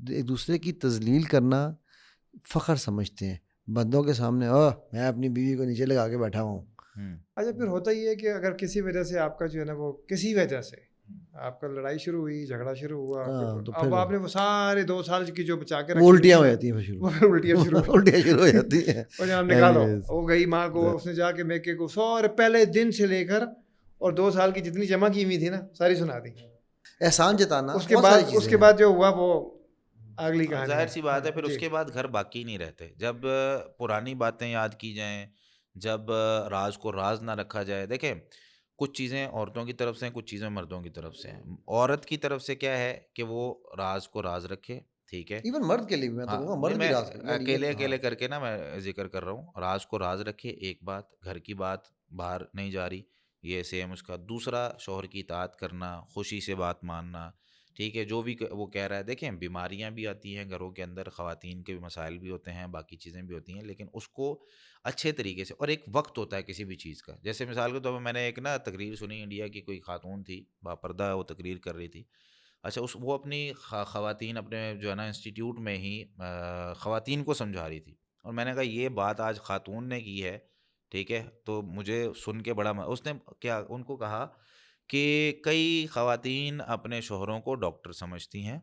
ایک دوسرے کی تذلیل کرنا فخر سمجھتے ہیں بندوں کے سامنے. میں اپنی بیوی کو نیچے لگا کے بیٹھا ہوں. اچھا پھر ہوتا ہی ہے کہ اگر کسی وجہ سے آپ کا جو ہے نا وہ کسی وجہ سے آپ کا لڑائی شروع ہوئی، جھگڑا شروع ہوا، تو اب پھر آپ نے وہ سارے 2 سال کی جو بچا کے وہ رکھی الٹیاں ہو ہوئی جاتی ہیں، وہ الٹیاں شروع الٹیاں شروع ہو جاتی ہیں. اور جناب نکالو. وہ گئی ماں کو، اس نے جا کے میکے کو سارے پہلے دن سے لے کر اور 2 سال کی جتنی جمع کی ہوئی تھی نا ساری سنا دی. احسان جتانا، اس کے بہت ساری بعد چیزیں ہیں. جو ہوا وہ اگلی کہانی ظاہر سی بات ہے، پھر اس جی. کے بعد گھر باقی نہیں رہتے. جب پرانی باتیں یاد کی جائیں، جب راز کو راز نہ رکھا جائے. دیکھیں کچھ چیزیں عورتوں کی طرف سے ہیں، کچھ چیزیں مردوں کی طرف سے ہیں. عورت کی طرف سے کیا ہے کہ وہ راز کو راز رکھے، ٹھیک ہے. ایون مرد کے لیے بھی میں تو ہاں کہوں گا نہیں، مرد بھی میں راز کریں یار، اکیلے یہ اکیلے کر کے نا میں ذکر کر رہا ہوں. راز کو راز رکھے، ایک بات، گھر کی بات باہر نہیں جا رہی، یہ سیم اس کا. دوسرا، شوہر کی اطاعت کرنا، خوشی سے بات ماننا، ٹھیک ہے، جو بھی وہ کہہ رہا ہے. دیکھیں بیماریاں بھی آتی ہیں گھروں کے اندر، خواتین کے بھی مسائل بھی ہوتے ہیں، باقی چیزیں بھی ہوتی ہیں، لیکن اس کو اچھے طریقے سے، اور ایک وقت ہوتا ہے کسی بھی چیز کا. جیسے مثال کے طور پر میں نے ایک نا تقریر سنی، انڈیا کی کوئی خاتون تھی باپردہ، وہ تقریر کر رہی تھی. اچھا وہ اپنی خواتین اپنے جو ہے نا انسٹیٹیوٹ میں ہی خواتین کو سمجھا رہی تھی. اور میں نے کہا یہ بات آج خاتون نے کی ہے، ٹھیک ہے، تو مجھے سن کے بڑا اس نے کیا ان کو کہا کہ کئی خواتین اپنے شوہروں کو ڈاکٹر سمجھتی ہیں،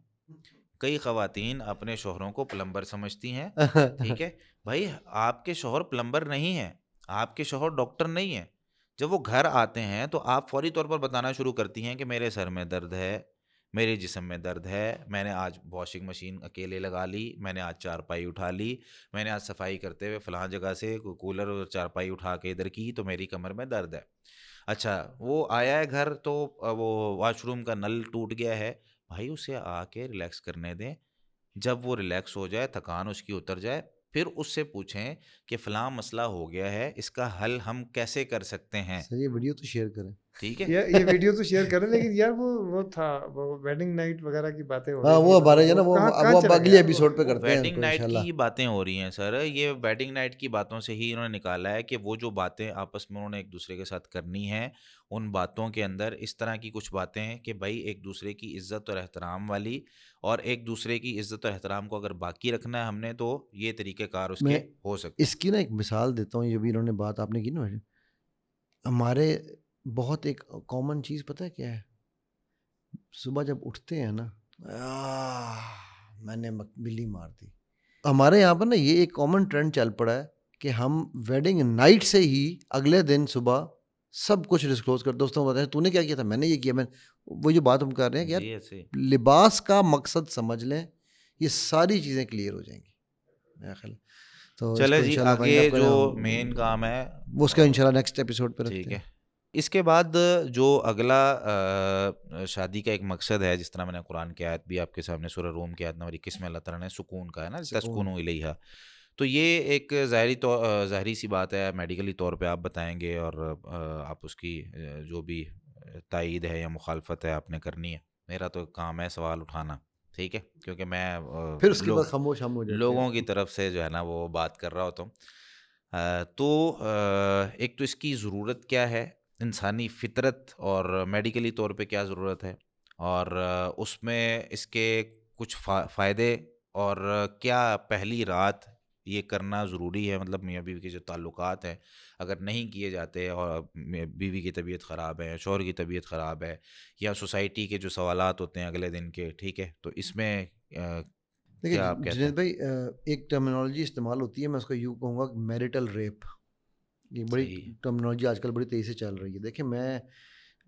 کئی خواتین اپنے شوہروں کو پلمبر سمجھتی ہیں. ٹھیک ہے بھائی، آپ کے شوہر پلمبر نہیں ہیں، آپ کے شوہر ڈاکٹر نہیں ہیں. جب وہ گھر آتے ہیں تو آپ فوری طور پر بتانا شروع کرتی ہیں کہ میرے سر میں درد ہے، میرے جسم میں درد ہے، میں نے آج واشنگ مشین اکیلے لگا لی، میں نے آج چارپائی اٹھا لی، میں نے آج صفائی کرتے ہوئے فلاں جگہ سے کولر اور چارپائی اٹھا کے ادھر کی تو میری کمر میں درد ہے. اچھا وہ آیا ہے گھر تو وہ واش روم کا نل ٹوٹ گیا ہے، بھائی اسے آ کے ریلیکس کرنے دیں. جب وہ ریلیکس ہو جائے، تھکان اس کی اتر جائے، پھر اس سے پوچھیں کہ فلاں مسئلہ ہو گیا ہے، اس کا حل ہم کیسے کر سکتے ہیں. سر یہ ویڈیو تو شیئر کریں. ٹھیک ہے، یہ ویڈیو تو شیئر کریں، لیکن یار وہ تھا وہ ویڈنگ نائٹ وغیرہ کی باتیں ہو رہی ہاں تھی، وہ ہمارے جو ہے نا وہ کہاں اب چلا اگلی گیا ایپیسوڈ پہ وہ کرتے ہیں ان ویڈنگ کو نائٹ انشاءاللہ. کی باتیں ہو رہی ہیں سر. یہ ویڈنگ نائٹ کی باتوں سے ہی انہوں نے نکالا ہے کہ وہ جو باتیں آپس میں انہوں نے ایک دوسرے کے ساتھ کرنی ہیں، ان باتوں کے اندر اس طرح کی کچھ باتیں ہیں کہ بھائی ایک دوسرے کی عزت اور احترام والی، اور ایک دوسرے کی عزت اور احترام کو اگر باقی رکھنا ہے ہم نے، تو یہ طریقہ کار اس میں کے ہو سکتے ہیں. اس کی نا ایک مثال دیتا ہوں. یہ بھی انہوں نے بات آپ نے کی نا، ہمارے بہت ایک کامن چیز پتہ ہے کیا ہے؟ صبح جب اٹھتے ہیں نا، میں نے بلی مار دی. ہمارے یہاں پر نا یہ ایک کامن ٹرینڈ چل پڑا ہے کہ ہم ویڈنگ نائٹ سے ہی اگلے دن صبح سب کچھ ڈسکلوز کر دوستوں کو بتائیں تو نے کیا کیا تھا، میں نے یہ کیا. میں وہ جو بات ہم کر رہے ہیں کہ جی یار ایسے لباس کا مقصد سمجھ لیں، یہ ساری چیزیں کلیئر ہو جائیں گی میرا خیال. تو اس چلے کو جی، انشاءاللہ آگے فائنڈ اپ کریں جو ہم، مین کام ہے وہ اس کا انشاءاللہ نیکسٹ ایپیسوڈ پہ رکھتے ٹھیک ہیں. ہے. اس کے بعد جو اگلا شادی کا ایک مقصد ہے، جس طرح میں نے قرآن کی آیت بھی آپ کے سامنے سورہ روم کی آیت نمبر 21 میں اللہ تعالیٰ نے سکون کا ہے نا، تسکنوا الیہا. تو یہ ایک ظاہری سی بات ہے، میڈیکلی طور پہ آپ بتائیں گے، اور آپ اس کی جو بھی تائید ہے یا مخالفت ہے آپ نے کرنی ہے. میرا تو کام ہے سوال اٹھانا، ٹھیک ہے، کیونکہ میں پھر اس کے بعد خاموش ہم ہو جاتے ہیں. لوگوں کی طرف سے جو ہے نا وہ بات کر رہا ہوتا ہوں. تو ایک تو اس کی ضرورت کیا ہے، انسانی فطرت اور میڈیکلی طور پہ کیا ضرورت ہے، اور اس میں اس کے کچھ فائدے، اور کیا پہلی رات یہ کرنا ضروری ہے. مطلب میاں بیوی کے جو تعلقات ہیں اگر نہیں کیے جاتے، اور بیوی کی طبیعت خراب ہے، شوہر کی طبیعت خراب ہے، یا سوسائٹی کے جو سوالات ہوتے ہیں اگلے دن کے، ٹھیک ہے، تو اس میں دیکھیے کیا آپ کہتے جنید ہیں؟ بھائی، ایک ٹرمینالوجی استعمال ہوتی ہے، میں اس کو یوں کہوں گا میریٹل ریپ. یہ بڑی صحیح. ٹرمینالوجی آج کل بڑی تیزی سے چل رہی ہے. دیکھیں میں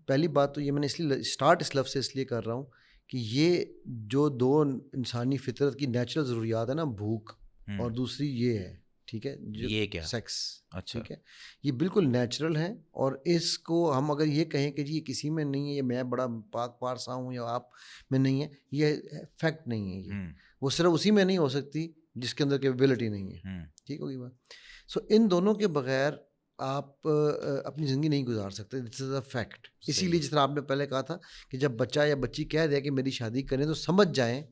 پہلی بات تو یہ میں نے اس لیے اسٹارٹ اس لفظ سے اس لیے کر رہا ہوں کہ یہ جو دو انسانی فطرت کی نیچرل ضروریات ہے نا، بھوک اور دوسری یہ ہے، ٹھیک ہے، جو یہ کیا؟ سیکس، اچھا. ٹھیک ہے، یہ بالکل نیچرل ہیں. اور اس کو ہم اگر یہ کہیں کہ جی یہ کسی میں نہیں ہے، یہ میں بڑا پاک پارسا ہوں یا آپ میں نہیں ہے، یہ فیکٹ نہیں ہے. یہ وہ صرف اسی میں نہیں ہو سکتی جس کے اندر کیپیبلٹی نہیں ہے. ٹھیک ہوگی بات. سو ان دونوں کے بغیر آپ اپنی زندگی نہیں گزار سکتے. دس از اے فیکٹ. اسی لیے جس طرح آپ نے پہلے کہا تھا کہ جب بچہ یا بچی کہہ دے کہ میری شادی کریں تو سمجھ جائیں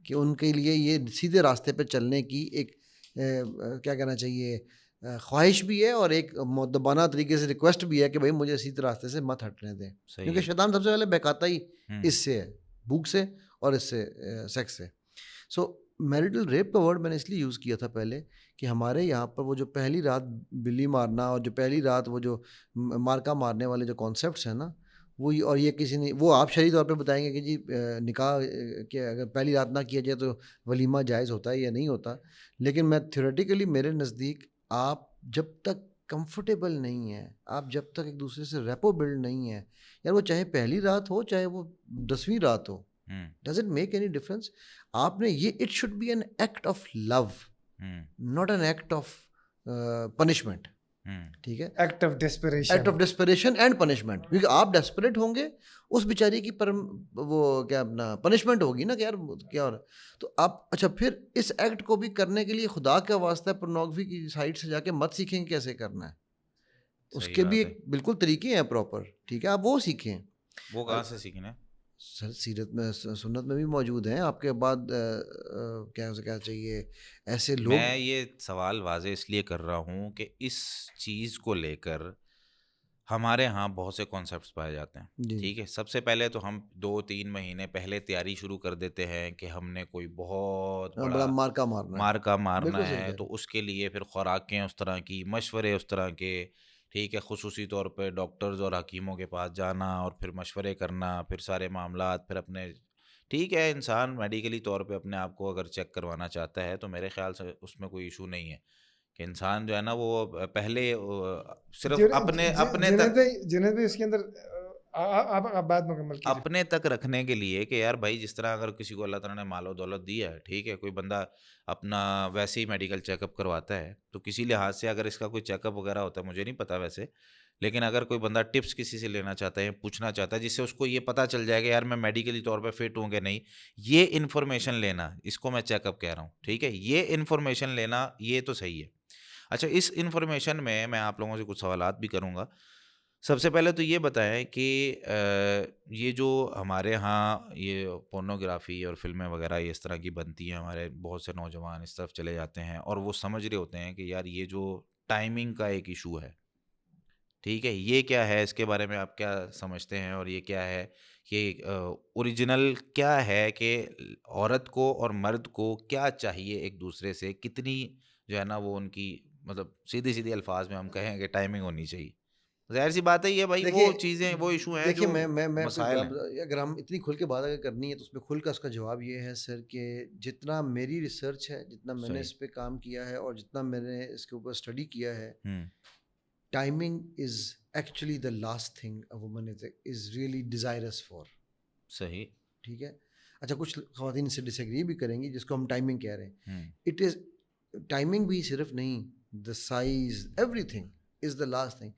کہ ان کے لیے یہ سیدھے راستے پہ چلنے کی ایک کیا کہنا چاہیے خواہش بھی ہے، اور ایک مؤدبانہ طریقے سے ریکویسٹ بھی ہے کہ بھائی مجھے سیدھے راستے سے مت ہٹنے دیں. کیونکہ شیطان سب سے پہلے بہکاتا ہی اس سے ہے، بھوک سے اور اس سے سیکس سے. سو میریٹل ریپ کا ورڈ میں نے اس لیے یوز کیا تھا پہلے کہ ہمارے یہاں پر وہ جو پہلی رات بلی مارنا اور جو پہلی رات وہ جو مارکا مارنے والے جو کانسیپٹس ہیں نا، وہ اور یہ کسی نے وہ آپ شرعی طور پہ بتائیں گے کہ جی نکاح کہ اگر پہلی رات نہ کیا جائے تو ولیمہ جائز ہوتا ہے یا نہیں ہوتا. لیکن میں تھیوریٹیکلی میرے نزدیک آپ جب تک کمفرٹیبل نہیں ہیں، آپ جب تک ایک دوسرے سے ریپو بلڈ نہیں ہے، یار وہ چاہے پہلی رات ہو چاہے وہ 10ویں رات ہو، does it make any difference. آپ نے یہ it should be an act of love, not an act of punishment. ٹھیک ہے، act of desperation, act of desperation and punishment. کیونکہ آپ ڈیسپریٹ ہوں گے، اس بیچاری کی وہ کیا اپنا پنشمنٹ ہوگی نا کہ یار کیا ہو رہا. تو آپ اچھا پھر اس ایکٹ کو بھی کرنے کے لیے خدا کا واسطہ پورنوگرافی کی سائٹ سے جا کے مت سیکھیں کیسے کرنا ہے. اس کے بھی ایک بالکل طریقے ہیں پراپر. ٹھیک ہے، آپ وہ سیکھیں. وہ کہاں سے سیکھنا؟ سر سیرت میں سنت میں بھی موجود ہیں. آپ کے بعد کیا چاہیے ایسے لوگ. میں یہ سوال واضح اس لیے کر رہا ہوں کہ اس چیز کو لے کر ہمارے ہاں بہت سے کانسیپٹس پائے جاتے ہیں. ٹھیک ہے، سب سے پہلے تو ہم 2-3 مہینے پہلے تیاری شروع کر دیتے ہیں کہ ہم نے کوئی بہت بڑا بڑا مارکا مارنا صحیح ہے، کہہ تو اس کے لیے پھر خوراکیں اس طرح کی، مشورے اس طرح کے. ٹھیک ہے، خصوصی طور پہ ڈاکٹرز اور حکیموں کے پاس جانا اور پھر مشورے کرنا، پھر سارے معاملات، پھر اپنے ٹھیک ہے انسان میڈیکلی طور پہ اپنے آپ کو اگر چیک کروانا چاہتا ہے تو میرے خیال سے اس میں کوئی ایشو نہیں ہے کہ انسان جو ہے نا وہ پہلے صرف اپنے جنید بھائی اس کے اندر آپ بات مکمل کیجیے. اپنے تک رکھنے کے لیے کہ یار بھائی جس طرح اگر کسی کو اللہ تعالیٰ نے مال و دولت دیا ہے، ٹھیک ہے، کوئی بندہ اپنا ویسے ہی میڈیکل چیک اپ کرواتا ہے تو کسی لحاظ سے اگر اس کا کوئی چیک اپ وغیرہ ہوتا ہے مجھے نہیں پتا ویسے، لیکن اگر کوئی بندہ ٹپس کسی سے لینا چاہتا ہے، پوچھنا چاہتا ہے جس سے اس کو یہ پتہ چل جائے گا یار میں میڈیکلی طور پہ فٹ ہوں کہ نہیں، یہ انفارمیشن لینا، اس کو میں چیک اپ کہہ رہا ہوں. ٹھیک ہے، یہ انفارمیشن لینا یہ تو صحیح ہے. اچھا، اس انفارمیشن میں آپ لوگوں سے کچھ سوالات بھی کروں گا. سب سے پہلے تو یہ بتائیں کہ یہ جو ہمارے ہاں یہ پورنوگرافی اور فلمیں وغیرہ یہ اس طرح کی بنتی ہیں، ہمارے بہت سے نوجوان اس طرف چلے جاتے ہیں اور وہ سمجھ رہے ہوتے ہیں کہ یار یہ جو ٹائمنگ کا ایک ایشو ہے، ٹھیک ہے، یہ کیا ہے، اس کے بارے میں آپ کیا سمجھتے ہیں؟ اور یہ کیا ہے، یہ اوریجنل کیا ہے کہ عورت کو اور مرد کو کیا چاہیے ایک دوسرے سے، کتنی جو ہے نا وہ ان کی مطلب سیدھی الفاظ میں ہم کہیں کہ ٹائمنگ ہونی چاہیے. ظاہر سی بات ہے یہ بھائی وہ چیزیں وہ ایشو ہیں جو مسائل ہیں. اگر ہم اتنی کھل کے بات اگر کرنی ہے تو اس میں کھل کا اس کا جواب یہ ہے سر کہ جتنا میری ریسرچ ہے، جتنا میں نے اس پہ کام کیا ہے اور جتنا میں نے اس کے اوپر اسٹڈی کیا ہے، timing is actually the last thing a woman is really desires for. صحیح، ٹھیک ہے. اچھا کچھ خواتین اس سے ڈس ایگری بھی کریں گی جس کو ہم ٹائمنگ کہہ رہے ہیں. اٹ از ٹائمنگ بھی صرف نہیں، the size everything is the last thing.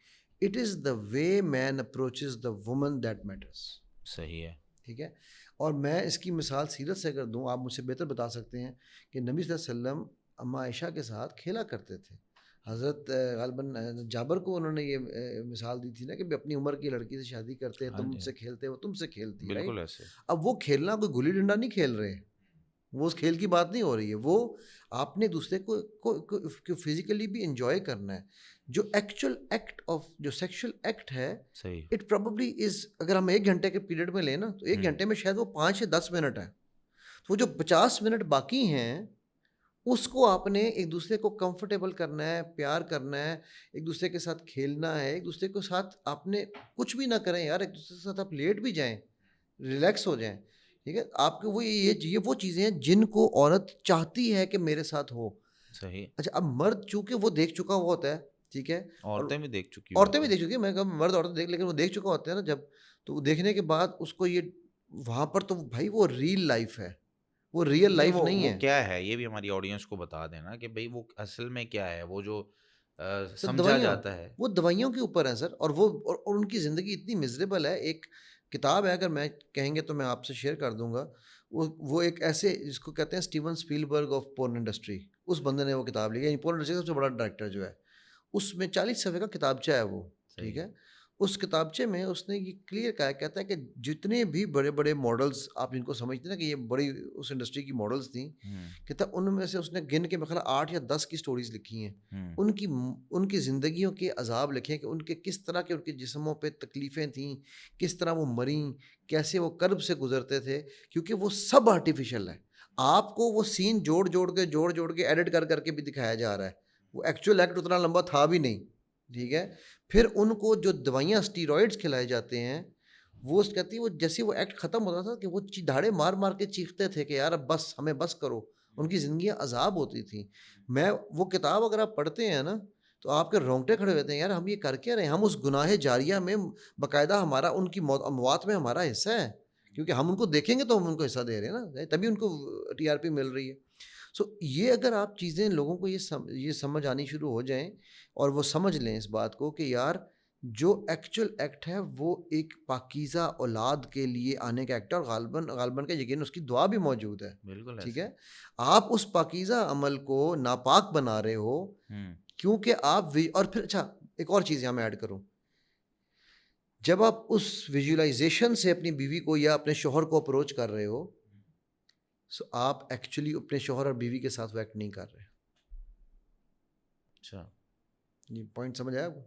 It is the way man approaches the woman that matters. صحیح ہے، ٹھیک ہے. اور میں اس کی مثال سیرت سے اگر دوں، آپ مجھ سے بہتر بتا سکتے ہیں کہ نبی صلی اللہ علیہ وسلم اما عائشہ کے ساتھ کھیلا کرتے تھے. حضرت غالباً جابر کو انہوں نے یہ مثال دی تھی نا کہ اپنی عمر کی لڑکی سے شادی کرتے ہیں، تم ان سے کھیلتے وہ تم سے کھیلتی ہے. بالکل ایسے. اب وہ کھیلنا کوئی گلی ڈنڈا نہیں کھیل رہے، وہ اس کھیل کی بات نہیں ہو رہی ہے. وہ آپ نے دوسرے کو فزیکلی بھی انجوائے کرنا ہے. جو ایکچوئل ایکٹ آف جو سیکشل ایکٹ ہے، اٹ پروبیبلی از، اگر ہم 1 گھنٹے کے پیریڈ میں لیں نا تو 1 گھنٹے میں شاید وہ 5 یا 10 منٹ ہے. تو وہ جو 50 منٹ باقی ہیں اس کو آپ نے ایک دوسرے کو کمفرٹیبل کرنا ہے، پیار کرنا ہے، ایک دوسرے کے ساتھ کھیلنا ہے، ایک دوسرے کے ساتھ آپ نے کچھ بھی نہ کریں یار، ایک دوسرے کے ساتھ آپ لیٹ بھی جائیں، ریلیکس ہو جائیں. ٹھیک ہے. آپ کے وہ یہ وہ چیزیں ہیں جن کو عورت چاہتی ہے کہ میرے ساتھ ہو. صحیح. اچھا اب مرد چونکہ وہ دیکھ چکا ہوا ہوتا ہے, ٹھیک ہے, عورتیں بھی دیکھ چکی عورتیں بھی ہوتی دیکھ چکی ہیں, میں کہا مرد عورتیں دیکھ, لیکن وہ دیکھ چکا ہوتا ہے نا جب, تو دیکھنے کے بعد اس کو یہ وہاں پر تو بھائی وہ ریل لائف ہے, وہ ریئل لائف نہیں ہے. وہ کیا ہے یہ بھی ہماری آڈینس کو بتا دینا کہ بھائی وہ اصل میں کیا ہے, وہ جو سر سمجھا دوائیاں, جاتا ہے. وہ دوائیوں کے اوپر ہیں سر, اور وہ اور ان کی زندگی اتنی مزریبل ہے. ایک کتاب ہے, اگر میں کہیں گے تو میں آپ سے شیئر کر دوں گا, وہ ایک ایسے جس کو کہتے ہیں اسٹیون اسپیلبرگ آف پورن انڈسٹری, اس بندے نے وہ کتاب لکھی ہے. پورن انڈسٹری کا سب سے بڑا ڈائریکٹر جو ہے, اس میں 40 صفحے کا کتابچہ ہے وہ, ٹھیک ہے. اس کتابچے میں اس نے یہ کلیئر کہا, کہتا ہے کہ جتنے بھی بڑے بڑے ماڈلز آپ جن کو سمجھتے ہیں نا کہ یہ بڑی اس انڈسٹری کی ماڈلز تھیں, کہتا ہے ان میں سے اس نے گن کے میرا 8 یا 10 کی سٹوریز لکھی ہیں. ان کی زندگیوں کے عذاب لکھے کہ ان کے کس طرح کے ان کے جسموں پہ تکلیفیں تھیں, کس طرح وہ مریں, کیسے وہ کرب سے گزرتے تھے, کیونکہ وہ سب آرٹیفیشل ہے. آپ کو وہ سین جوڑ جوڑ کے ایڈٹ کر کے بھی دکھایا جا رہا ہے, وہ ایکچوئل ایکٹ اتنا لمبا تھا بھی نہیں, ٹھیک ہے. پھر ان کو جو دوائیاں اسٹیرائڈس کھلائے جاتے ہیں, وہ کہتی ہے وہ جیسے وہ ایکٹ ختم ہوتا تھا کہ وہ دھاڑے مار مار کے چیختے تھے کہ یار اب بس, ہمیں بس کرو. ان کی زندگیاں عذاب ہوتی تھیں. میں وہ کتاب اگر آپ پڑھتے ہیں نا تو آپ کے رونگٹے کھڑے ہوتے ہیں, یار ہم یہ کر کے رہے ہیں, ہم اس گناہ جاریہ میں باقاعدہ ہمارا ان کی اموات میں ہمارا حصہ ہے, کیونکہ ہم ان کو دیکھیں گے تو ہم ان کو حصہ دے رہے ہیں نا, تبھی ان کو TRP مل رہی ہے. سو یہ اگر آپ چیزیں لوگوں کو یہ سمجھ آنی شروع ہو جائیں اور وہ سمجھ لیں اس بات کو کہ یار جو ایکچوئل ایکٹ ہے وہ ایک پاکیزہ اولاد کے لیے آنے کا ایکٹ ہے, اور غالباً کا یقین اس کی دعا بھی موجود ہے, بالکل. ٹھیک ہے. آپ اس پاکیزہ عمل کو ناپاک بنا رہے ہو کیونکہ آپ, اور پھر اچھا ایک اور چیز یہاں میں ایڈ کروں, جب آپ اس ویژولائزیشن سے اپنی بیوی کو یا اپنے شوہر کو اپروچ کر رہے ہو, سو آپ ایکچولی اپنے شوہر اور بیوی کے ساتھ وہ ایکٹ نہیں کر رہے. اچھا, یہ پوائنٹ سمجھ آیا آپ کو؟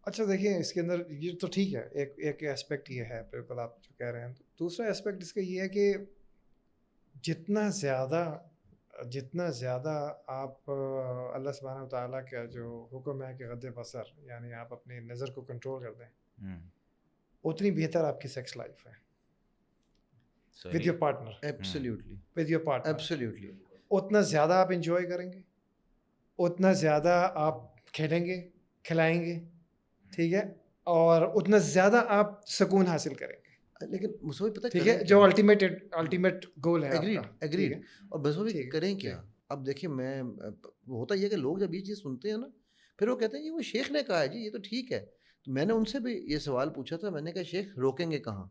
اچھا دیکھیے اس کے اندر یہ تو ٹھیک ہے, ایک اسپیکٹ یہ ہے بالکل آپ جو کہہ رہے ہیں. دوسرا اسپیکٹ اس کا یہ ہے کہ جتنا زیادہ آپ اللہ سبحانہ وتعالیٰ کا جو حکم ہے کہ غض بصر, یعنی آپ اپنی نظر کو کنٹرول کر دیں, اتنی بہتر آپ کی سیکس لائف ہے with your partner. Absolutely with your partner absolutely. اتنا زیادہ آپ انجوائے کریں گے, اتنا زیادہ آپ کھیلیں گے, کھلائیں گے, ٹھیک ہے, اور اتنا زیادہ آپ سکون حاصل کریں گے. لیکن مصوبی پتہ ٹھیک ہے, جو الٹیمیٹ گول ہے. ایگریڈ. اور مصوبی کریں کیا, اب دیکھیں میں ہوتا یہ کہ لوگ جب یہ چیز سنتے ہیں نا پھر وہ کہتے ہیں جی وہ شیخ نے کہا ہے جی یہ تو ٹھیک ہے. تو میں نے ان سے بھی یہ سوال پوچھا تھا, میں نے کہا شیخ روکیں گے کہاں,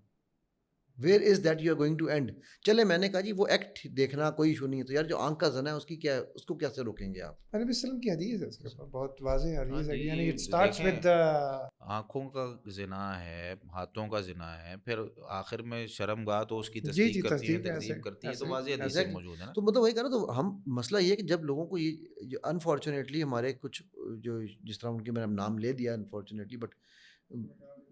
where is that you are going to end. چلے میں نے کہا جی وہ ایکٹ دیکھنا کوئی ایشو نہیں ہے, تو یار جو آنکھ کا زنا ہے اس کی کیا, اس کو کیسے روکیں گے آپ؟ نبی وسلم کی حدیث ہے اس کے اوپر, بہت واضح حدیث ہے, یعنی اٹ سٹارٹس ود آنکھوں کا زنا ہے, ہاتھوں کا زنا ہے, پھر آخر میں شرمگاہ تو اس کی جی تصدیق کرتی ہے, تصدیق تکذیب کرتی ہے, تو واضح Exactly. حدیثیں موجود ہیں نا. تو مطلب وہی کہا, تو ہم مسئلہ یہ ہے کہ جب لوگوں کو یہ انفارچونیٹلی ہمارے کچھ جو جس طرح ان کے میں نے نام لے دیا انفارچونیٹلی, بٹ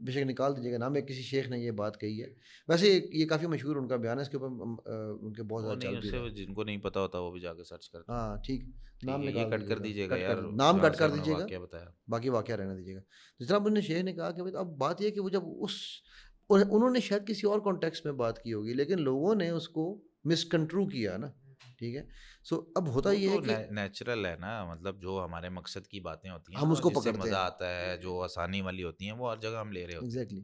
بے شک نکال دیجیے گا نام, ایک کسی شیخ نے یہ بات کہی ہے. ویسے یہ کافی مشہور ان کا بیان ہے, اس کے اوپر ان کے بہت زیادہ چل بھی رہا ہے. جن کو نہیں پتا ہوتا وہ بھی جا کے سرچ کرتے ہیں. ہاں ٹھیک, نام یہ نکال کٹ کر دیجیے گا یار, نام کٹ کر دیجیے گا, واقعہ بتایا, باقی واقعہ رہنا دیجیے گا. جس طرح انہوں نے شیخ نے کہا کہ اب بات یہ ہے کہ وہ جب انہوں نے شاید کسی اور کانٹیکسٹ میں بات کی ہوگی, لیکن لوگوں نے اس کو مس کنٹرو کیا نا, ٹھیک ہے. سو اب ہوتا یہ ہے کہ نیچرل ہے نا, مطلب جو ہمارے مقصد کی باتیں ہوتی ہیں ہم اس کو جس سے پکڑتے مزہ ہیں, آتا ہے, جو آسانی والی ہوتی ہیں وہ ہر جگہ ہم لے رہے ہوتے ہیں. ایگزیکٹلی.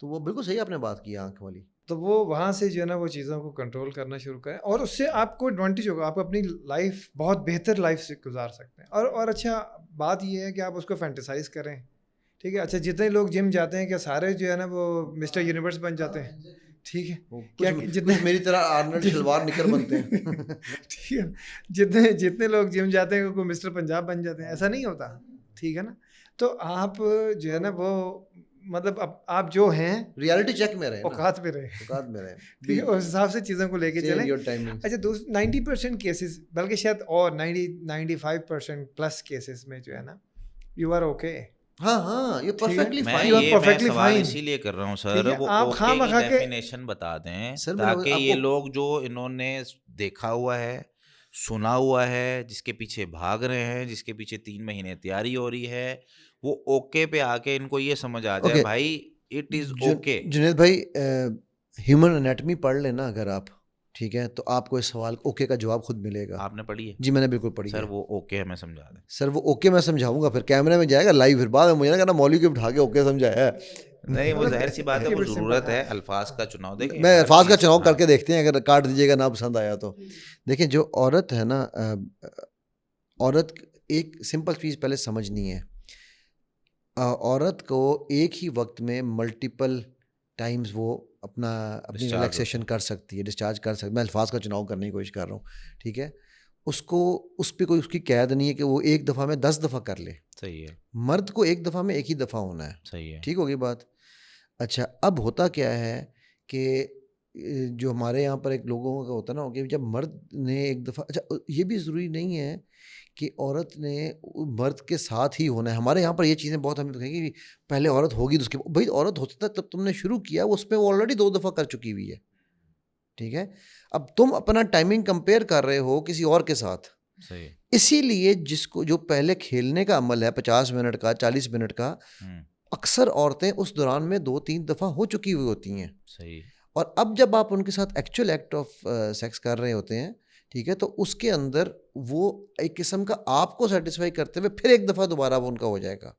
تو وہ بالکل صحیح آپ نے بات کی آنکھ والی. تو وہ وہاں سے جو ہے نا وہ چیزوں کو کنٹرول کرنا شروع کریں, اور اس سے آپ کو ایڈوانٹیج ہوگا, آپ اپنی لائف بہت بہتر لائف سے گزار سکتے ہیں. اور اچھا بات یہ ہے کہ آپ اس کو فینٹیسائز کریں, ٹھیک ہے. اچھا جتنے لوگ جم جاتے ہیں کیا سارے جو ہے نا وہ مسٹر یونیورس بن جاتے ہیں, ٹھیک ہے, کیا جتنے میری طرح آرنلڈ شلوار نکر بنتے ہیں, ٹھیک ہے, جتنے لوگ جم جاتے ہیں کوئی مسٹر پنجاب بن جاتے ہیں, ایسا نہیں ہوتا, ٹھیک ہے نا. تو آپ جو ہے نا وہ مطلب آپ جو ہیں ریالٹی چیک میں رہے, اوقات میں رہے, ٹھیک ہے, اس حساب سے چیزوں کو لے کے چلیں. اچھا 90% کیسز, بلکہ شاید اور 95% پلس کیسز میں جو ہے نا یو آر اوکے. ہاں یہ پرفیکٹلی فائن. میں سوال اسی لیے کر رہا ہوں سر, وہ اوکے کی ڈیفینیشن بتا دیں تاکہ یہ لوگ جو انہوں نے دیکھا ہوا ہے, سنا ہوا ہے, جس کے پیچھے بھاگ رہے ہیں, جس کے پیچھے 3 مہینے تیاری ہو رہی ہے, وہ اوکے پہ آ کے ان کو یہ سمجھ آ جائے بھائی اٹ از اوکے. جنید بھائی ہیومن انیٹمی پڑھ لیں نا اگر آپ, ٹھیک ہے, تو آپ کو اس سوال اوکے کا جواب خود ملے گا. آپ نے پڑھی ہے؟ جی میں نے بالکل پڑھی سر ہے. وہ اوکے ہمیں سمجھا دیں. سر وہ اوکے میں سمجھاؤں گا, پھر کیمرے میں جائے گا لائیو, پھر بعد میں مجھے نہ کہنا مولوی کو بٹھا کے اوکے سمجھایا ہے. نہیں وہ ظاہر سی بات ہے, وہ ضرورت ہے الفاظ کا چناؤ. دیکھیں میں ہر الفاظ کا چیز, چناؤ ہاں کر کے دیکھتے ہیں, اگر کاٹ دیجیے گا نہ پسند آیا تو. دیکھیں جو عورت ہے نا, عورت ایک سمپل چیز پہلے سمجھنی ہے, عورت کو ایک ہی وقت میں ملٹیپل ٹائمز وہ اپنی ڈسچارج ریلیکسیشن ہوتا کر سکتی ہے, ڈسچارج کر سکتی ہے. میں الفاظ کا چناؤ کرنے کی کوشش کر رہا ہوں, ٹھیک ہے. اس کو اس پہ کوئی اس کی قید نہیں ہے کہ وہ ایک دفعہ میں 10 دفعہ کر لے. صحیح ہے, مرد کو ایک دفعہ میں ایک ہی دفعہ ہونا ہے. صحیح ہے. ٹھیک ہوگی بات. اچھا اب ہوتا کیا ہے کہ جو ہمارے یہاں پر ایک لوگوں کا ہوتا ہے نا کہ جب مرد نے ایک دفعہ, اچھا یہ بھی ضروری نہیں ہے کہ عورت نے مرد کے ساتھ ہی ہونا ہے. ہمارے یہاں پر یہ چیزیں بہت ہمیں کہیں گی پہلے عورت ہوگی تو اس کے بھائی عورت ہوتا ہے تب تم نے شروع کیا, اس پہ وہ آلریڈی 2 دفعہ کر چکی ہوئی ہے. ٹھیک ہے, اب تم اپنا ٹائمنگ کمپیئر کر رہے ہو کسی اور کے ساتھ. صحیح. اسی لیے جس کو جو پہلے کھیلنے کا عمل ہے 50 منٹ کا 40 منٹ کا, اکثر عورتیں اس دوران میں 2-3 دفعہ ہو چکی ہوئی ہوتی ہیں. صحیح. اور اب جب آپ ان کے ساتھ ایکچوئل ایکٹ آف سیکس کر رہے ہوتے ہیں, ٹھیک ہے, تو اس کے اندر وہ ایک قسم کا آپ کو سیٹسفائی کرتے ہوئے پھر ایک دفعہ دوبارہ وہ ان کا ہو جائے گا.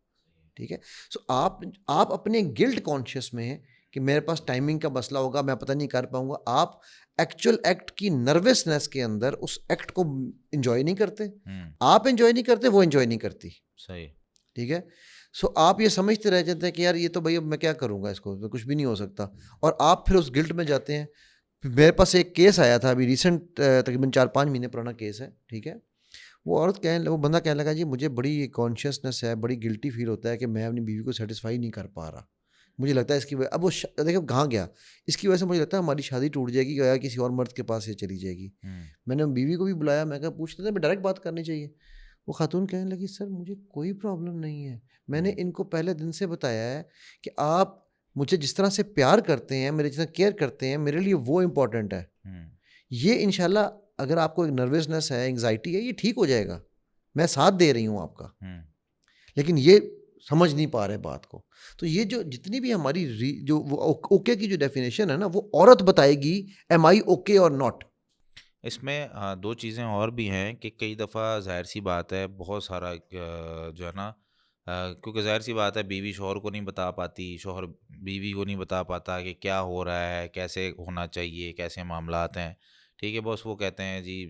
ٹھیک ہے. سو آپ اپنے گلٹ کانشیس میں ہیں کہ میرے پاس ٹائمنگ کا مسئلہ ہوگا, میں پتہ نہیں کر پاؤں گا. آپ ایکچوئل ایکٹ کی نروسنس کے اندر اس ایکٹ کو انجوائے نہیں کرتے, آپ انجوائے نہیں کرتے, وہ انجوائے نہیں کرتی. صحیح. ٹھیک ہے. سو آپ یہ سمجھتے رہ جاتے ہیں کہ یار یہ تو بھائی اب میں کیا کروں گا, اس کو تو کچھ بھی نہیں ہو سکتا, اور آپ پھر اس گلٹ میں جاتے ہیں. میرے پاس ایک کیس آیا تھا ابھی ریسنٹ, تقریباً 4-5 مہینے پرانا کیس ہے. ٹھیک ہے. وہ بندہ کہنے لگا جی مجھے بڑی کانشیسنس ہے, بڑی گلٹی فیل ہوتا ہے کہ میں اپنی بیوی کو سیٹسفائی نہیں کر پا رہا. مجھے لگتا ہے اس کی وجہ, اب وہ دیکھو کہاں گیا, اس کی وجہ سے مجھے لگتا ہے ہماری شادی ٹوٹ جائے گی یا کسی اور مرد کے پاس یہ چلی جائے گی. میں نے بیوی کو بھی بلایا, میں کہا پوچھتے تھے ڈائریکٹ بات کرنی چاہیے. وہ خاتون کہنے لگی سر مجھے کوئی پرابلم نہیں ہے, میں نے ان کو پہلے دن سے بتایا ہے کہ آپ مجھے جس طرح سے پیار کرتے ہیں, میرے جتنا کیئر کرتے ہیں, میرے لیے وہ امپورٹنٹ ہے. یہ انشاءاللہ اگر آپ کو ایک نروسنس ہے, انگزائٹی ہے, یہ ٹھیک ہو جائے گا, میں ساتھ دے رہی ہوں آپ کا. لیکن یہ سمجھ نہیں پا رہے بات کو. تو یہ جو جتنی بھی ہماری جو اوکے کی جو ڈیفینیشن ہے نا, وہ عورت بتائے گی ایم آئی اوکے اور ناٹ. اس میں 2 چیزیں اور بھی ہیں کہ کئی دفعہ ظاہر سی بات ہے بہت سارا جو ہے نا, کیونکہ ظاہر سی بات ہے بیوی شوہر کو نہیں بتا پاتی, شوہر بیوی کو نہیں بتا پاتا کہ کیا ہو رہا ہے, کیسے ہونا چاہیے, کیسے معاملات ہیں. ٹھیک ہے, بس وہ کہتے ہیں جی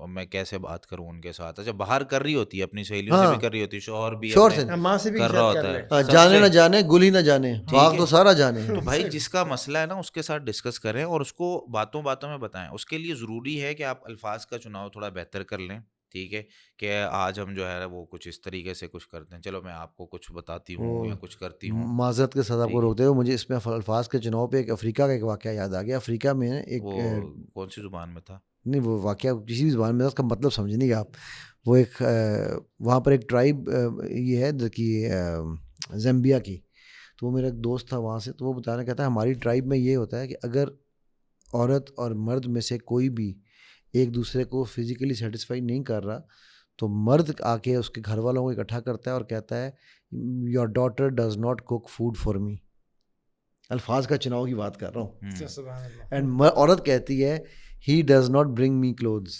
میں کیسے بات کروں ان کے ساتھ. اچھا باہر کر رہی ہوتی ہے, اپنی سہیلیوں سے بھی کر رہی ہوتی ہے, شوہر بھی شور اپنے سے ماں سے بھی کر رہا شاید ہوتا کر ہے, لے, سب جانے سے. نہ جانے گل ہی نہ جانے, باغ تو سارا جانے. تو بھائی جس کا مسئلہ ہے نا اس کے ساتھ ڈسکس کریں اور اس کو باتوں باتوں میں بتائیں. اس کے لیے ضروری ہے کہ آپ الفاظ کا چناؤ تھوڑا بہتر کر لیں. ٹھیک ہے, کہ آج ہم جو ہے وہ کچھ اس طریقے سے کچھ کرتے ہیں, چلو میں آپ کو کچھ بتاتی ہوں یا کچھ کرتی ہوں. معذرت کے ساتھ آپ کو روکتے ہوئے مجھے اس میں الفاظ کے چناؤ پہ ایک افریقہ کا ایک واقعہ یاد آ گیا. افریقہ میں ایک, وہ کون سی زبان میں تھا؟ نہیں وہ واقعہ کسی بھی زبان میں, اس کا مطلب سمجھنے کا آپ. وہ ایک وہاں پر ایک ٹرائب یہ ہے کہ زیمبیا کی, تو وہ میرا ایک دوست تھا وہاں سے, تو وہ بتانا کہتا ہے ہماری ٹرائب میں یہ ہوتا ہے کہ اگر عورت اور مرد میں سے کوئی بھی ایک دوسرے کو فزیکلی سیٹسفائی نہیں کر رہا تو مرد آ کے اس کے گھر والوں کو اکٹھا کرتا ہے اور کہتا ہے your daughter does not cook food for me. الفاظ کا چناؤ کی بات کر رہا ہوں. اینڈ عورت کہتی ہے he does not bring me clothes.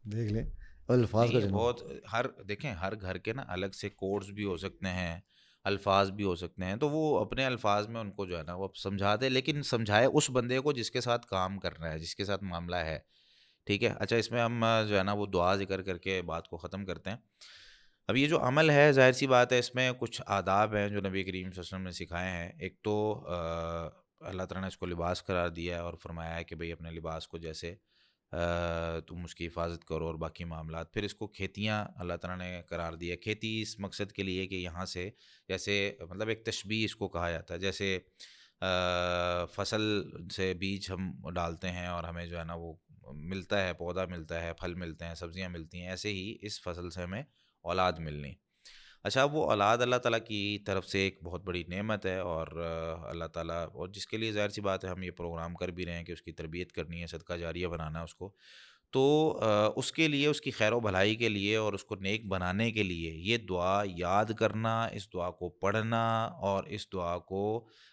دیکھ لیں الفاظ کا چناؤ. بہت دیکھیں ہر گھر کے نا الگ سے کوڈز بھی ہو سکتے ہیں, الفاظ بھی ہو سکتے ہیں, تو وہ اپنے الفاظ میں ان کو جو ہے نا وہ سمجھا دے, لیکن سمجھائے اس بندے کو جس کے ساتھ کام کرنا ہے, جس کے ساتھ معاملہ ہے. ٹھیک ہے. اچھا اس میں ہم جو ہے نا وہ دعا ذکر کر کے بات کو ختم کرتے ہیں. اب یہ جو عمل ہے ظاہر سی بات ہے اس میں کچھ آداب ہیں جو نبی کریم صلی اللہ علیہ وسلم نے سکھائے ہیں. ایک تو اللہ تعالیٰ نے اس کو لباس قرار دیا ہے اور فرمایا ہے کہ بھئی اپنے لباس کو جیسے تم اس کی حفاظت کرو اور باقی معاملات. پھر اس کو کھیتیاں اللہ تعالیٰ نے قرار دیا. کھیتی اس مقصد کے لیے کہ یہاں سے جیسے مطلب ایک تشبیہ اس کو کہا جاتا ہے, جیسے فصل سے بیج ہم ڈالتے ہیں اور ہمیں جو ہے نا وہ ملتا ہے, پودا ملتا ہے, پھل ملتے ہیں, سبزیاں ملتی ہیں, ایسے ہی اس فصل سے ہمیں اولاد ملنی. اچھا وہ اولاد اللہ تعالیٰ کی طرف سے ایک بہت بڑی نعمت ہے, اور اللہ تعالیٰ, اور جس کے لیے ظاہر سی بات ہے ہم یہ پروگرام کر بھی رہے ہیں کہ اس کی تربیت کرنی ہے, صدقہ جاریہ بنانا ہے اس کو. تو اس کے لیے، اس کی خیر و بھلائی کے لیے اور اس کو نیک بنانے کے لیے یہ دعا یاد کرنا، اس دعا کو پڑھنا اور اس دعا کو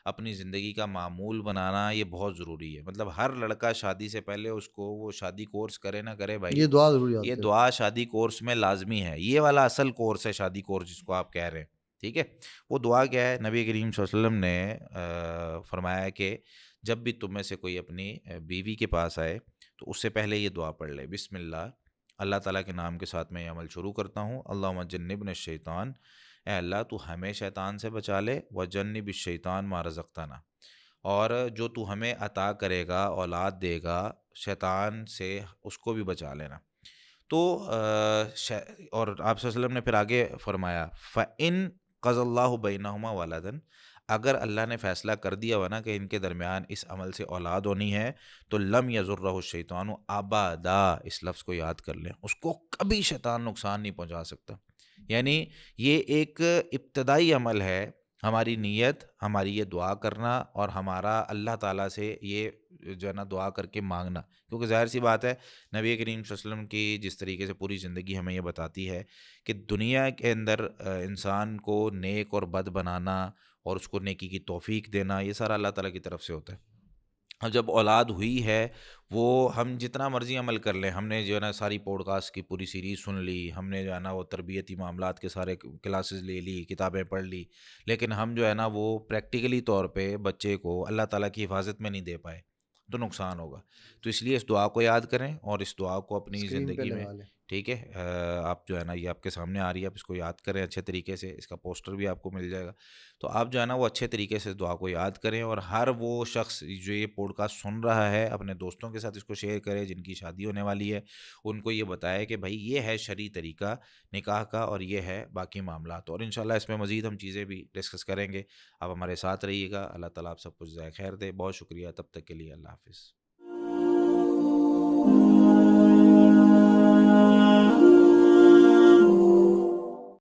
اپنی زندگی کا معمول بنانا یہ بہت ضروری ہے. مطلب ہر لڑکا شادی سے پہلے اس کو وہ شادی کورس کرے نہ کرے بھائی، یہ دعا ضرور یاد یہ کریں. دعا شادی کورس میں لازمی ہے. یہ والا اصل کورس ہے شادی کورس جس کو آپ کہہ رہے ہیں. ٹھیک ہے، وہ دعا کیا ہے؟ نبی کریم صلی اللہ علیہ وسلم نے فرمایا کہ جب بھی تم میں سے کوئی اپنی بیوی کے پاس آئے تو اس سے پہلے یہ دعا پڑھ لے، بسم اللہ، اللہ تعالیٰ کے نام کے ساتھ میں یہ عمل شروع کرتا ہوں. اللہم جنبنا الشیطان، اے اللہ تو ہمیں شیطان سے بچا لے، وجنب الشیطان ما رزقتنا، اور جو تو ہمیں عطا کرے گا، اولاد دے گا، شیطان سے اس کو بھی بچا لینا. تو اور آپ صلی اللہ علیہ وسلم نے پھر آگے فرمایا فَإِن قَضَى اللَّهُ بَيْنَهُمَا وَلَدًا، اگر اللہ نے فیصلہ کر دیا ہوا نا کہ ان کے درمیان اس عمل سے اولاد ہونی ہے تو لم یضرہ الشیطان ابدا، اس لفظ کو یاد کر لیں، اس کو کبھی شیطان نقصان نہیں پہنچا سکتا. یعنی یہ ایک ابتدائی عمل ہے، ہماری نیت، ہماری یہ دعا کرنا اور ہمارا اللہ تعالیٰ سے یہ جو ہے نا دعا کر کے مانگنا. کیونکہ ظاہر سی بات ہے نبی کریم صلی اللہ علیہ وسلم کی جس طریقے سے پوری زندگی ہمیں یہ بتاتی ہے کہ دنیا کے اندر انسان کو نیک اور بد بنانا اور اس کو نیکی کی توفیق دینا یہ سارا اللہ تعالیٰ کی طرف سے ہوتا ہے. اب جب اولاد ہوئی ہے، وہ ہم جتنا مرضی عمل کر لیں، ہم نے جو ہے نا ساری پوڈ کاسٹ کی پوری سیریز سن لی، ہم نے جو ہے نا وہ تربیتی معاملات کے سارے کلاسز لے لی، کتابیں پڑھ لی، لیکن ہم جو ہے نا وہ پریکٹیکلی طور پہ بچے کو اللہ تعالیٰ کی حفاظت میں نہیں دے پائے تو نقصان ہوگا. تو اس لیے اس دعا کو یاد کریں اور اس دعا کو اپنی اسکرین پہ زندگی میں، لگا لیں. ٹھیک ہے، آپ جو ہے نا یہ آپ کے سامنے آ رہی ہے، آپ اس کو یاد کریں اچھے طریقے سے، اس کا پوسٹر بھی آپ کو مل جائے گا. تو آپ جو ہے نا وہ اچھے طریقے سے دعا کو یاد کریں، اور ہر وہ شخص جو یہ پوڈ کاسٹ سن رہا ہے اپنے دوستوں کے ساتھ اس کو شیئر کرے جن کی شادی ہونے والی ہے، ان کو یہ بتائے کہ بھائی یہ ہے شرعی طریقہ نکاح کا اور یہ ہے باقی معاملات. اور انشاءاللہ اس میں مزید ہم چیزیں بھی ڈسکس کریں گے. آپ ہمارے ساتھ رہیے گا. اللہ تعالیٰ آپ سب کچھ جزائے خیر دے. بہت شکریہ. تب تک کے لیے اللہ حافظ.